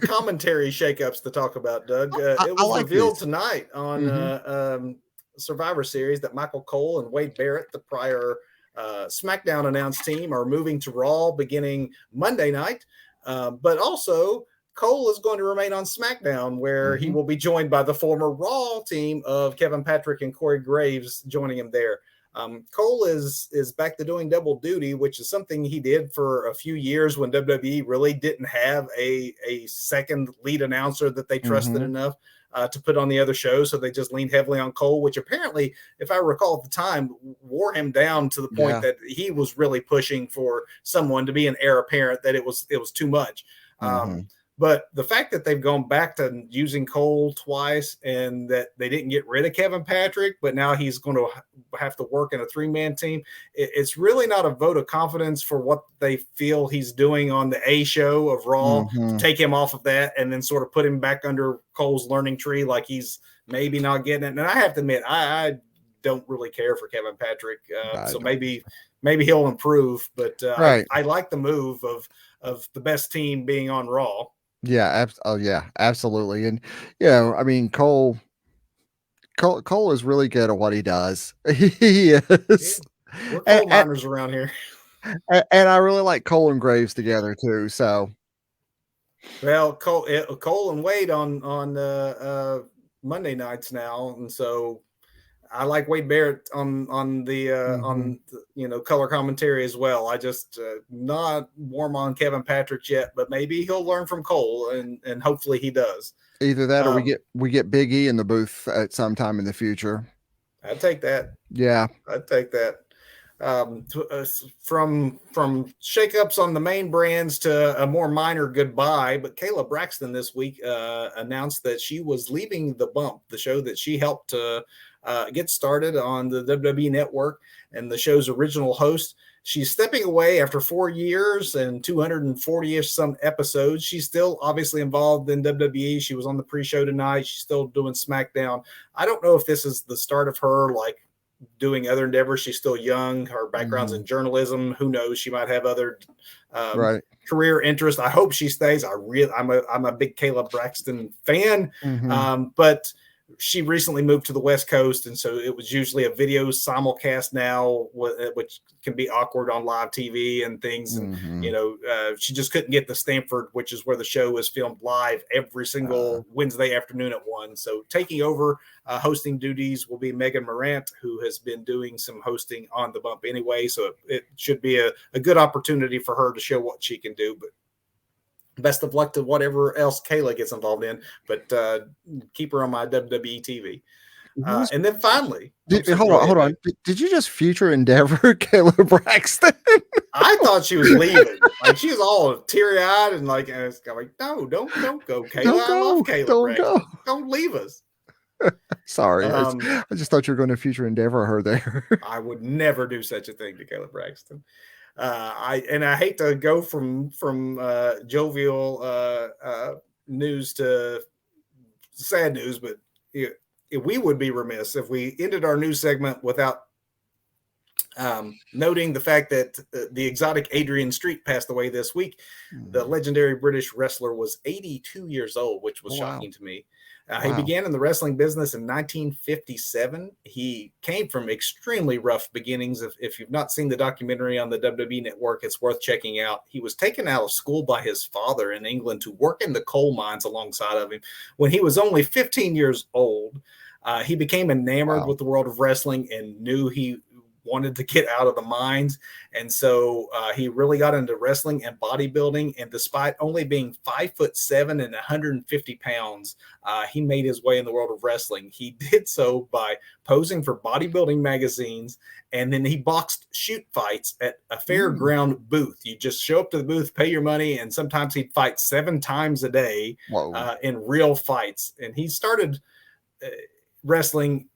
commentary shakeups to talk about, Doug. It was revealed tonight on Survivor Series that Michael Cole and Wade Barrett, the prior SmackDown announced team, are moving to Raw beginning Monday night. But also, Cole is going to remain on SmackDown, where he will be joined by the former Raw team of Kevin Patrick and Corey Graves joining him there. Cole is back to doing double duty, which is something he did for a few years when WWE really didn't have a second lead announcer that they trusted enough to put on the other show. So they just leaned heavily on Cole, which apparently, if I recall at the time, wore him down to the point that he was really pushing for someone to be an heir apparent, that it was too much. But the fact that they've gone back to using Cole twice, and that they didn't get rid of Kevin Patrick, but now he's going to have to work in a 3-man team, it's really not a vote of confidence for what they feel he's doing on the A show of Raw, to take him off of that and then sort of put him back under Cole's learning tree, like he's maybe not getting it. And I have to admit, I don't really care for Kevin Patrick, so maybe he'll improve. But I like the move of the best team being on Raw. Yeah, absolutely. And I mean, Cole is really good at what he does. He is. We're coal miners around here. And I really like Cole and Graves together too. So, well, Cole and Wade on Monday nights now, and so I like Wade Barrett on the color commentary as well. I just not warm on Kevin Patrick yet, but maybe he'll learn from Cole, and hopefully he does. Either that or we Um, get Big E in the booth at some time in the future. I'd take that. Yeah. I'd take that. From shakeups on the main brands to a more minor goodbye, but Kayla Braxton this week announced that she was leaving the Bump, the show that she helped to get started on the WWE Network and the show's original host. She's stepping away after 4 years and 240-ish some episodes. She's still obviously involved in WWE. She was on the pre-show tonight. She's still doing SmackDown. I don't know if this is the start of her like doing other endeavors. She's still young. Her background's in Hmm. journalism. Who knows? She might have other um, Right. career interest. I hope she stays. I'm a big Caleb Braxton fan, Hmm. but she recently moved to the West Coast, and so it was usually a video simulcast now, which can be awkward on live TV and things. And Hmm. she just couldn't get to Stanford, which is where the show is filmed live every Uh, single Wednesday afternoon at 1. So taking over hosting duties will be Megan Morant, who has been doing some hosting on the Bump anyway. So it should be a good opportunity for her to show what she can do. But best of luck to whatever else Kayla gets involved in. But keep her on my WWE TV. And then finally, I'm sorry, Hold go on, ahead, hold Doug. on. Did you just future endeavor Kayla Braxton? I thought she was leaving. Like she was all teary eyed and like, no, don't go, Kayla. Don't I love go. Kayla Don't go. Braxton. Don't leave us. Sorry. Um, I just thought you were going to future endeavor her there. I would never do such a thing to Kayla Braxton. I hate to go from jovial news to sad news, but we would be remiss if we ended our news segment without noting the fact that the exotic Adrian Street passed away this week. The Mhm. legendary British wrestler was 82 years old, which was Oh, wow. shocking to me. He Wow. began in the wrestling business in 1957. He came from extremely rough beginnings. If you've not seen the documentary on the WWE Network, it's worth checking out. He was taken out of school by his father in England to work in the coal mines alongside of him. When he was only 15 years old, he became enamored Wow. with the world of wrestling and knew he wanted to get out of the mines. And so he really got into wrestling and bodybuilding. And despite only being 5'7" and 150 pounds, he made his way in the world of wrestling. He did so by posing for bodybuilding magazines. And then he boxed shoot fights at a Mm. fairground booth. You just show up to the booth, pay your money, and sometimes he'd fight 7 times a day Whoa. in real fights. And he started wrestling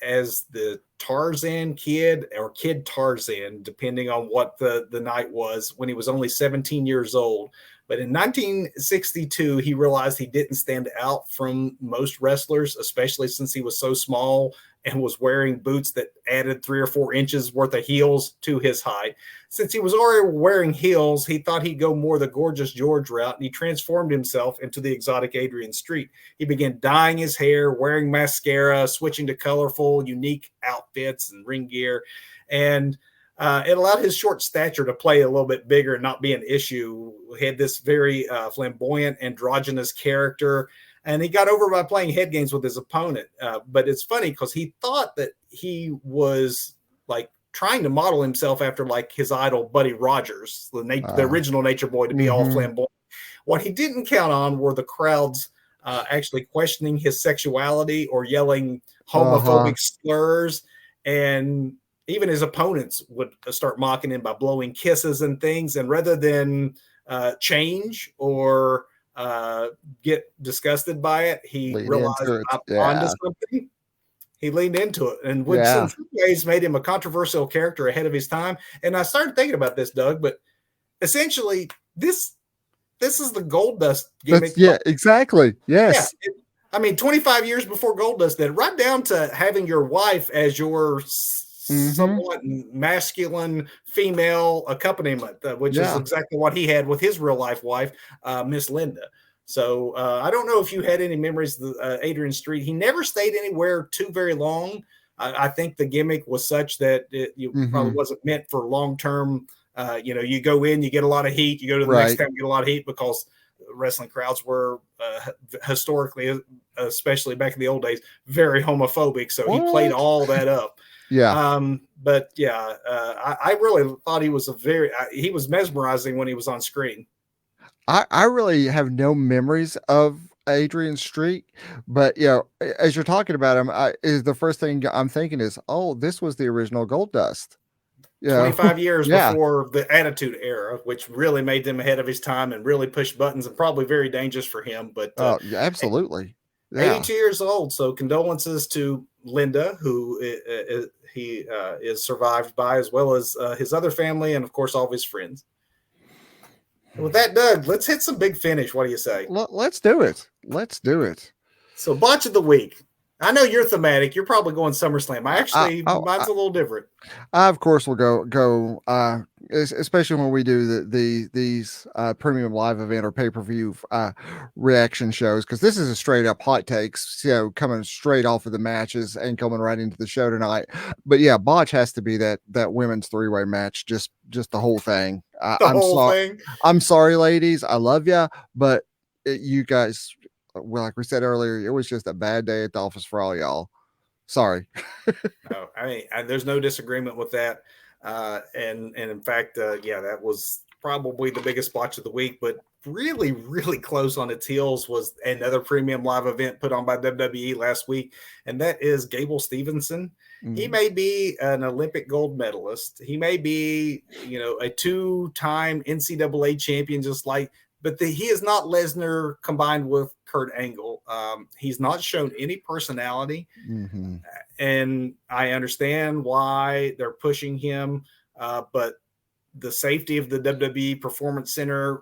as the Tarzan Kid or Kid Tarzan, depending on what the night was, when he was only 17 years old. But in 1962, he realized he didn't stand out from most wrestlers, especially since he was so small and was wearing boots that added 3 or 4 inches worth of heels to his height. Since he was already wearing heels, he thought he'd go more the Gorgeous George route, and he transformed himself into the exotic Adrian Street. He began dyeing his hair, wearing mascara, switching to colorful, unique outfits and ring gear. And it allowed his short stature to play a little bit bigger and not be an issue. He had this very flamboyant, androgynous character, and he got over by playing head games with his opponent. But it's funny because he thought that he was like trying to model himself after like his idol Buddy Rogers, the Uh, original Nature Boy, to be all hmm. flamboyant. What he didn't count on were the crowds actually questioning his sexuality or yelling Uh-huh. homophobic slurs. And even his opponents would start mocking him by blowing kisses and things. And rather than change or get disgusted by it, he Lean realized into it. I'm onto Yeah. something. He leaned into it, and which in Yeah. some ways made him a controversial character ahead of his time. And I started thinking about this, Doug, but essentially this is the Gold Dust That's gimmick. yeah, exactly. Yeah, Yes. 25 years before Goldust did, right down to having your wife as your Hmm. somewhat masculine female accompaniment, which is Yeah. exactly what he had with his real life wife, Miss Linda. So I don't know if you had any memories of Adrian Street. He never stayed anywhere too very long. I think the gimmick was such that you probably Hmm. wasn't meant for long term. You go in, you get a lot of heat. You go to the next Right. town, you get a lot of heat because wrestling crowds were historically, especially back in the old days, very homophobic. So he played What? all that up. Yeah. But yeah, I really thought he was he was mesmerizing when he was on screen. I really have no memories of Adrian streak. But as you're talking about him, is the first thing I'm thinking is, oh, this was the original Gold Dust. 25 years Yeah. before the Attitude Era, which really made them ahead of his time and really pushed buttons and probably very dangerous for him. But Oh, yeah, absolutely. Yeah. 82 years old. So condolences to Linda, who he is survived by, as well as his other family and, of course, all of his friends. And with that, Doug, let's hit some big finish. What do you say? Let's do it. Let's do it. So, botch of the week. I know you're thematic. You're probably going SummerSlam. Oh, Mine's a little different. I of course will go. Especially when we do these premium live event or pay per view reaction shows, because this is a straight up hot takes, coming straight off of the matches and coming right into the show tonight. But yeah, botch has to be that women's 3-way match, just the whole thing. The whole thing. I'm sorry, ladies. I love you, but you guys, well, like we said earlier, it was just a bad day at the office for all y'all. Sorry. No, I mean, there's no disagreement with that. And in fact, that was probably the biggest botch of the week. But really, really close on its heels was another premium live event put on by WWE last week, and that is Gable Stevenson. Mm-hmm. He may be an Olympic gold medalist. He may be, a 2-time NCAA champion, but he is not Lesnar combined with Kurt Angle. He's not shown any personality. Mm-hmm. And I understand why they're pushing him, but the safety of the WWE Performance Center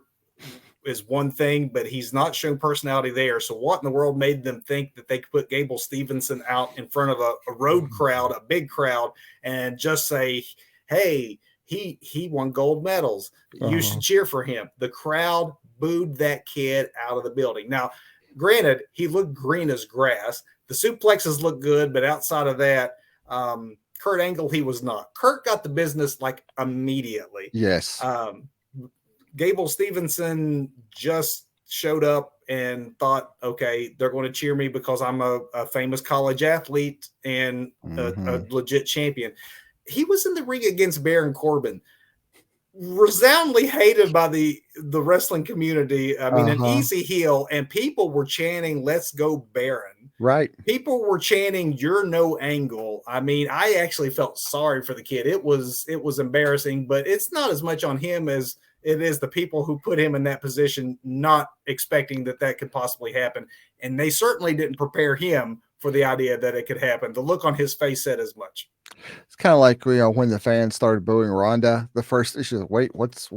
is one thing, but he's not shown personality there. So what in the world made them think that they could put Gable Stevenson out in front of a road crowd, a big crowd, and just say, hey, he won gold medals. You should cheer for him. The crowd booed that kid out of the building. Now, granted, he looked green as grass. The suplexes look good, but outside of that, Kurt Angle, he was not. Kurt got the business immediately. Yes. Gable Stevenson just showed up and thought, okay, they're going to cheer me because I'm a famous college athlete and a legit champion. He was in the ring against Baron Corbin, resoundingly hated by the wrestling community. I mean, an easy heel, and people were chanting, "Let's go, Baron." Right. People were chanting, "You're no Angle." I mean, I actually felt sorry for the kid. It was embarrassing, but it's not as much on him as it is the people who put him in that position, not expecting that could possibly happen. And they certainly didn't prepare him for the idea that it could happen. The look on his face said as much. It's kind of like when the fans started booing Ronda, the first issue. Wait, what's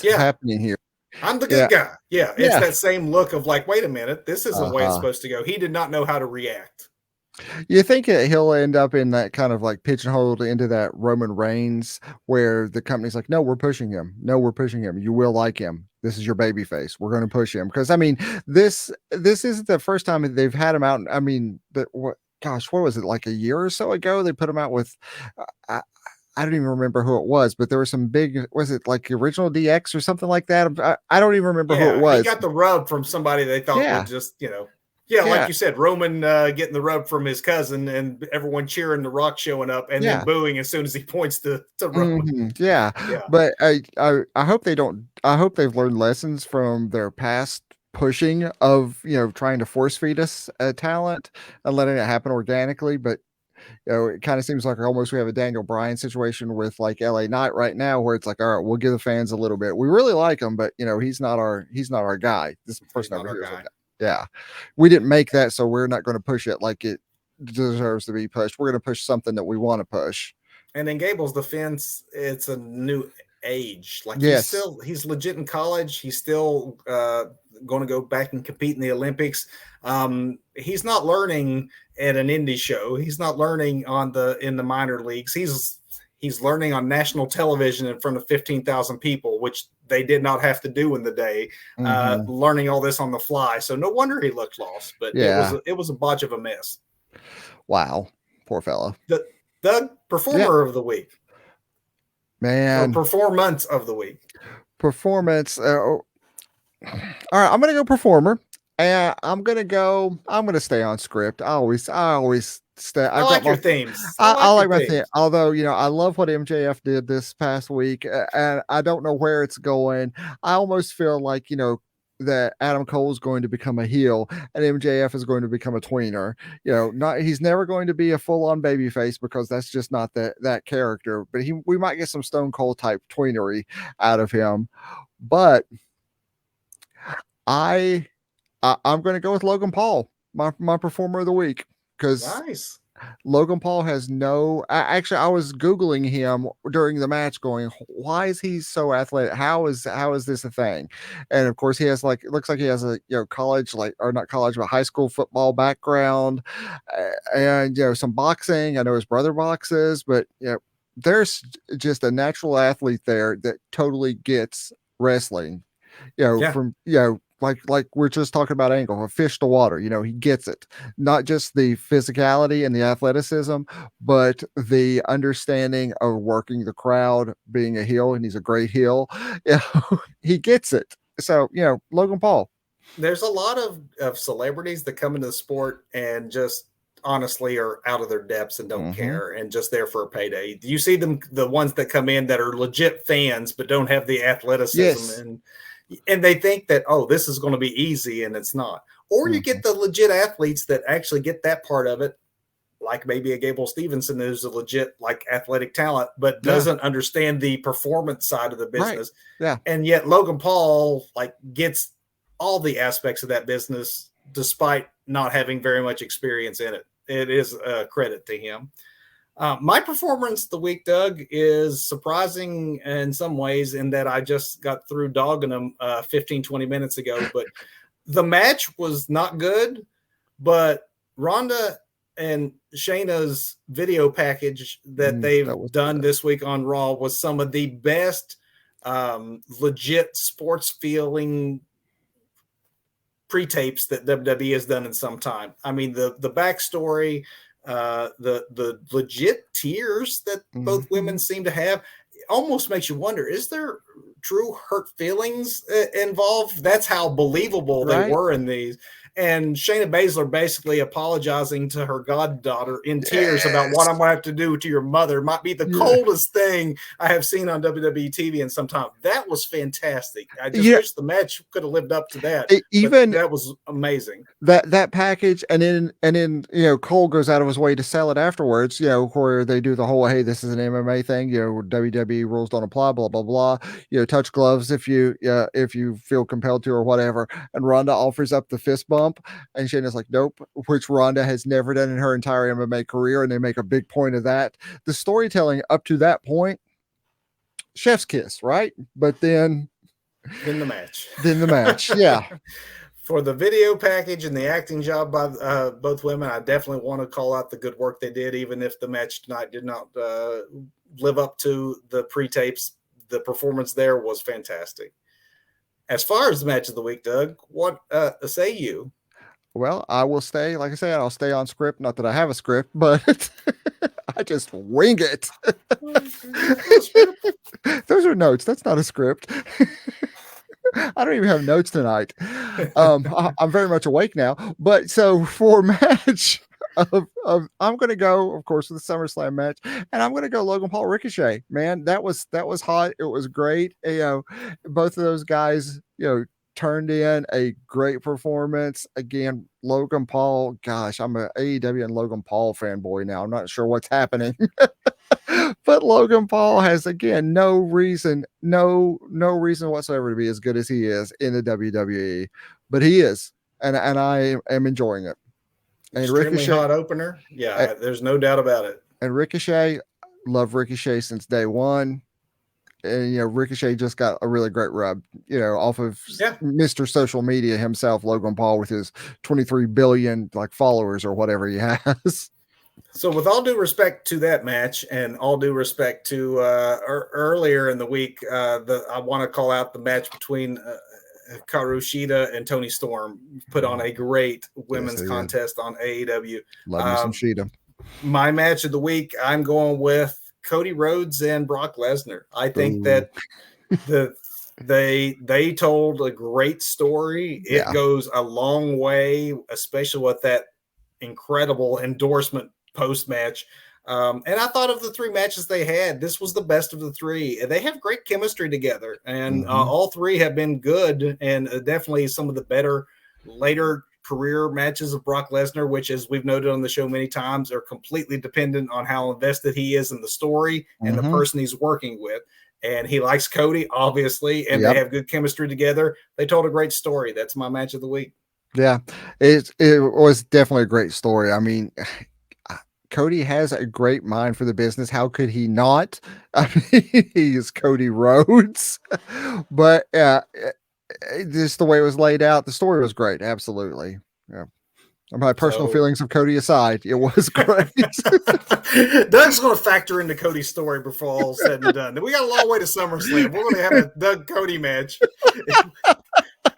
happening here? I'm the good guy. Yeah, it's that same look of wait a minute, this isn't the way it's supposed to go. He did not know how to react. You think he'll end up in that kind of pigeonholed into that Roman Reigns, where the company's like, no, we're pushing him. No, we're pushing him. You will like him. This is your baby face. We're going to push him. Because I mean, this isn't the first time they've had him out. I mean, what was it, like a year or so ago? They put him out with, I don't even remember who it was, but there was some big, was it like the original DX or something like that? I don't even remember who it was. He got the rub from somebody they thought would just, like you said, Roman getting the rub from his cousin and everyone cheering, The Rock showing up and then booing as soon as he points to Roman. Mm-hmm. Yeah. But I hope they don't. I hope they've learned lessons from their past pushing of trying to force feed us talent and letting it happen organically. But it kind of seems like almost we have a Daniel Bryan situation with LA Knight right now, where it's like, all right, we'll give the fans a little bit. We really like him, but he's not our guy. This person over here is our guy. Yeah, we didn't make that, so we're not going to push it like it deserves to be pushed. We're going to push something that we want to push. And in Gable's defense, it's a new age. He's legit in college. He's still going to go back and compete in the Olympics. He's not learning at an indie show. He's not learning in the minor leagues. He's learning on national television in front of 15,000 people, which they did not have to do in the day, learning all this on the fly. So no wonder he looked lost, but it was a botch of a mess. Wow. Poor fella. The performer of the week. Man. Or performance of the week. Performance. All right. I'm going to go performer. And I'm going to stay on script. I always stay. I like your themes. I like my theme. Although, I love what MJF did this past week, and I don't know where it's going. I almost feel like, that Adam Cole is going to become a heel and MJF is going to become a tweener. Not he's never going to be a full on babyface because that's just not that character. But we might get some Stone Cold type tweenery out of him. But I'm going to go with Logan Paul, my performer of the week, because Nice. Logan Paul has no. Actually, I was googling him during the match, going, "Why is he so athletic? How is this a thing?" And of course, he has like it looks like he has a college or not college but high school football background, and some boxing. I know his brother boxes, but there's just a natural athlete there that totally gets wrestling. Yeah. From like we're just talking about Angle, a fish to water. He gets it. Not just the physicality and the athleticism, but the understanding of working the crowd, being a heel, and he's a great heel. He gets it. So, Logan Paul. There's a lot of celebrities that come into the sport and just honestly are out of their depths and don't care and just there for a payday. You see them, the ones that come in that are legit fans but don't have the athleticism and they think that, oh, this is going to be easy, and it's not. Or you get the legit athletes that actually get that part of it, like maybe a Gable Stevenson who's a legit like athletic talent, but doesn't understand the performance side of the business. Right. Yeah. And yet Logan Paul like gets all the aspects of that business despite not having very much experience in it. It is a credit to him. My performance the week, Doug, is surprising in some ways in that I just got through dogging them 15, 20 minutes ago. But the match was not good, but Ronda and Shayna's video package that they've done this week on Raw was some of the best legit sports feeling pre-tapes that WWE has done in some time. I mean, the backstory, the legit tears that both women seem to have almost makes you wonder, is there true hurt feelings involved? That's how believable they were in these. And Shayna Baszler basically apologizing to her goddaughter in tears about what I'm going to have to do to your mother might be the coldest thing I have seen on WWE TV in some time. That was fantastic. I just wish the match could have lived up to that. Even that was amazing. That package, and then Cole goes out of his way to sell it afterwards. Where they do the whole, hey, this is an MMA thing. WWE rules don't apply. Blah blah blah. Touch gloves if you feel compelled to or whatever. And Ronda offers up the fist bump. And Shayna's like, nope, which Ronda has never done in her entire MMA career. And they make a big point of that. The storytelling up to that point, chef's kiss, right? But then the match. Yeah. For the video package and the acting job by both women, I definitely want to call out the good work they did, even if the match tonight did not live up to the pre-tapes. The performance there was fantastic. As far as the match of the week, Doug, what say you? Well, I will stay, like I said, I'll stay on script. Not that I have a script, but I just wing it. Those are notes. That's not a script. I don't even have notes tonight. I'm very much awake now. But so for match of I'm going to go, of course, with the SummerSlam match, and I'm going to go Logan Paul Ricochet. Man, that was hot. It was great. Both of those guys, turned in a great performance. Again, Logan Paul, gosh, I'm an AEW and Logan Paul fanboy now. I'm not sure what's happening. But Logan Paul has, again, no reason whatsoever to be as good as he is in the WWE. But he is, and I am enjoying it. And extremely hot opener. Yeah, there's no doubt about it. And Ricochet, love Ricochet since day one. And Ricochet just got a really great rub, off of Mr. Social Media himself, Logan Paul, with his 23 billion followers or whatever he has. So, with all due respect to that match, and all due respect to earlier in the week, I want to call out the match between Karu Shida and Toni Storm. Put on a great women's contest on AEW. Love me some Shida. My match of the week, I'm going with Cody Rhodes and Brock Lesnar. I think that they told a great story. It goes a long way, especially with that incredible endorsement post-match. And I thought of the three matches they had, this was the best of the three. And they have great chemistry together, and Mhm. all three have been good, and definitely some of the better later career matches of Brock Lesnar, which, as we've noted on the show many times, are completely dependent on how invested he is in the story and the Mhm. person he's working with. And he likes Cody, obviously, and they Yep. have good chemistry together. They told a great story. That's my match of the week. Yeah. It was definitely a great story. I mean, uh, Cody has a great mind for the business. How could he not? I mean, he is Cody Rhodes. But, just the way it was laid out, the story was great. Absolutely. Yeah. My personal So feelings of Cody aside, it was great. Doug's going to factor into Cody's story before all said and done. We got a long way to SummerSlam. We're going to have a Doug Cody match.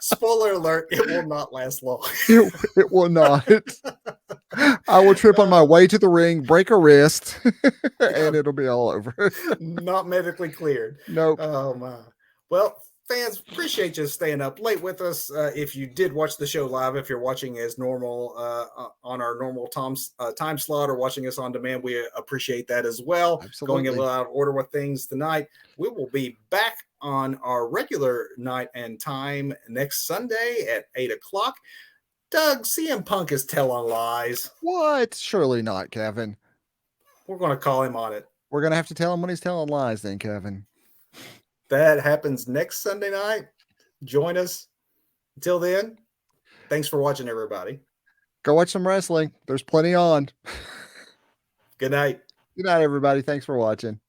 Spoiler alert: it will not last long. It will not. I will trip on my way to the ring, break a wrist, Yeah, and it'll be all over. not medically cleared. Nope. Oh my. Well, fans, appreciate you staying up late with us. If you did watch the show live, if you're watching as normal on our normal time slot, or watching us on demand, we appreciate that as well. Going a Absolutely. little out of order with things tonight. We will be back on our regular night and time next Sunday at 8 o'clock. Doug, CM Punk is telling lies. What? Surely not, Kevin. We're going to call him on it. We're gonna have to tell him when he's telling lies, then, Kevin. That happens next Sunday night. Join us. Until then, thanks for watching, everybody. Go watch some wrestling. There's plenty on. Good night. Good night, everybody. Thanks for watching.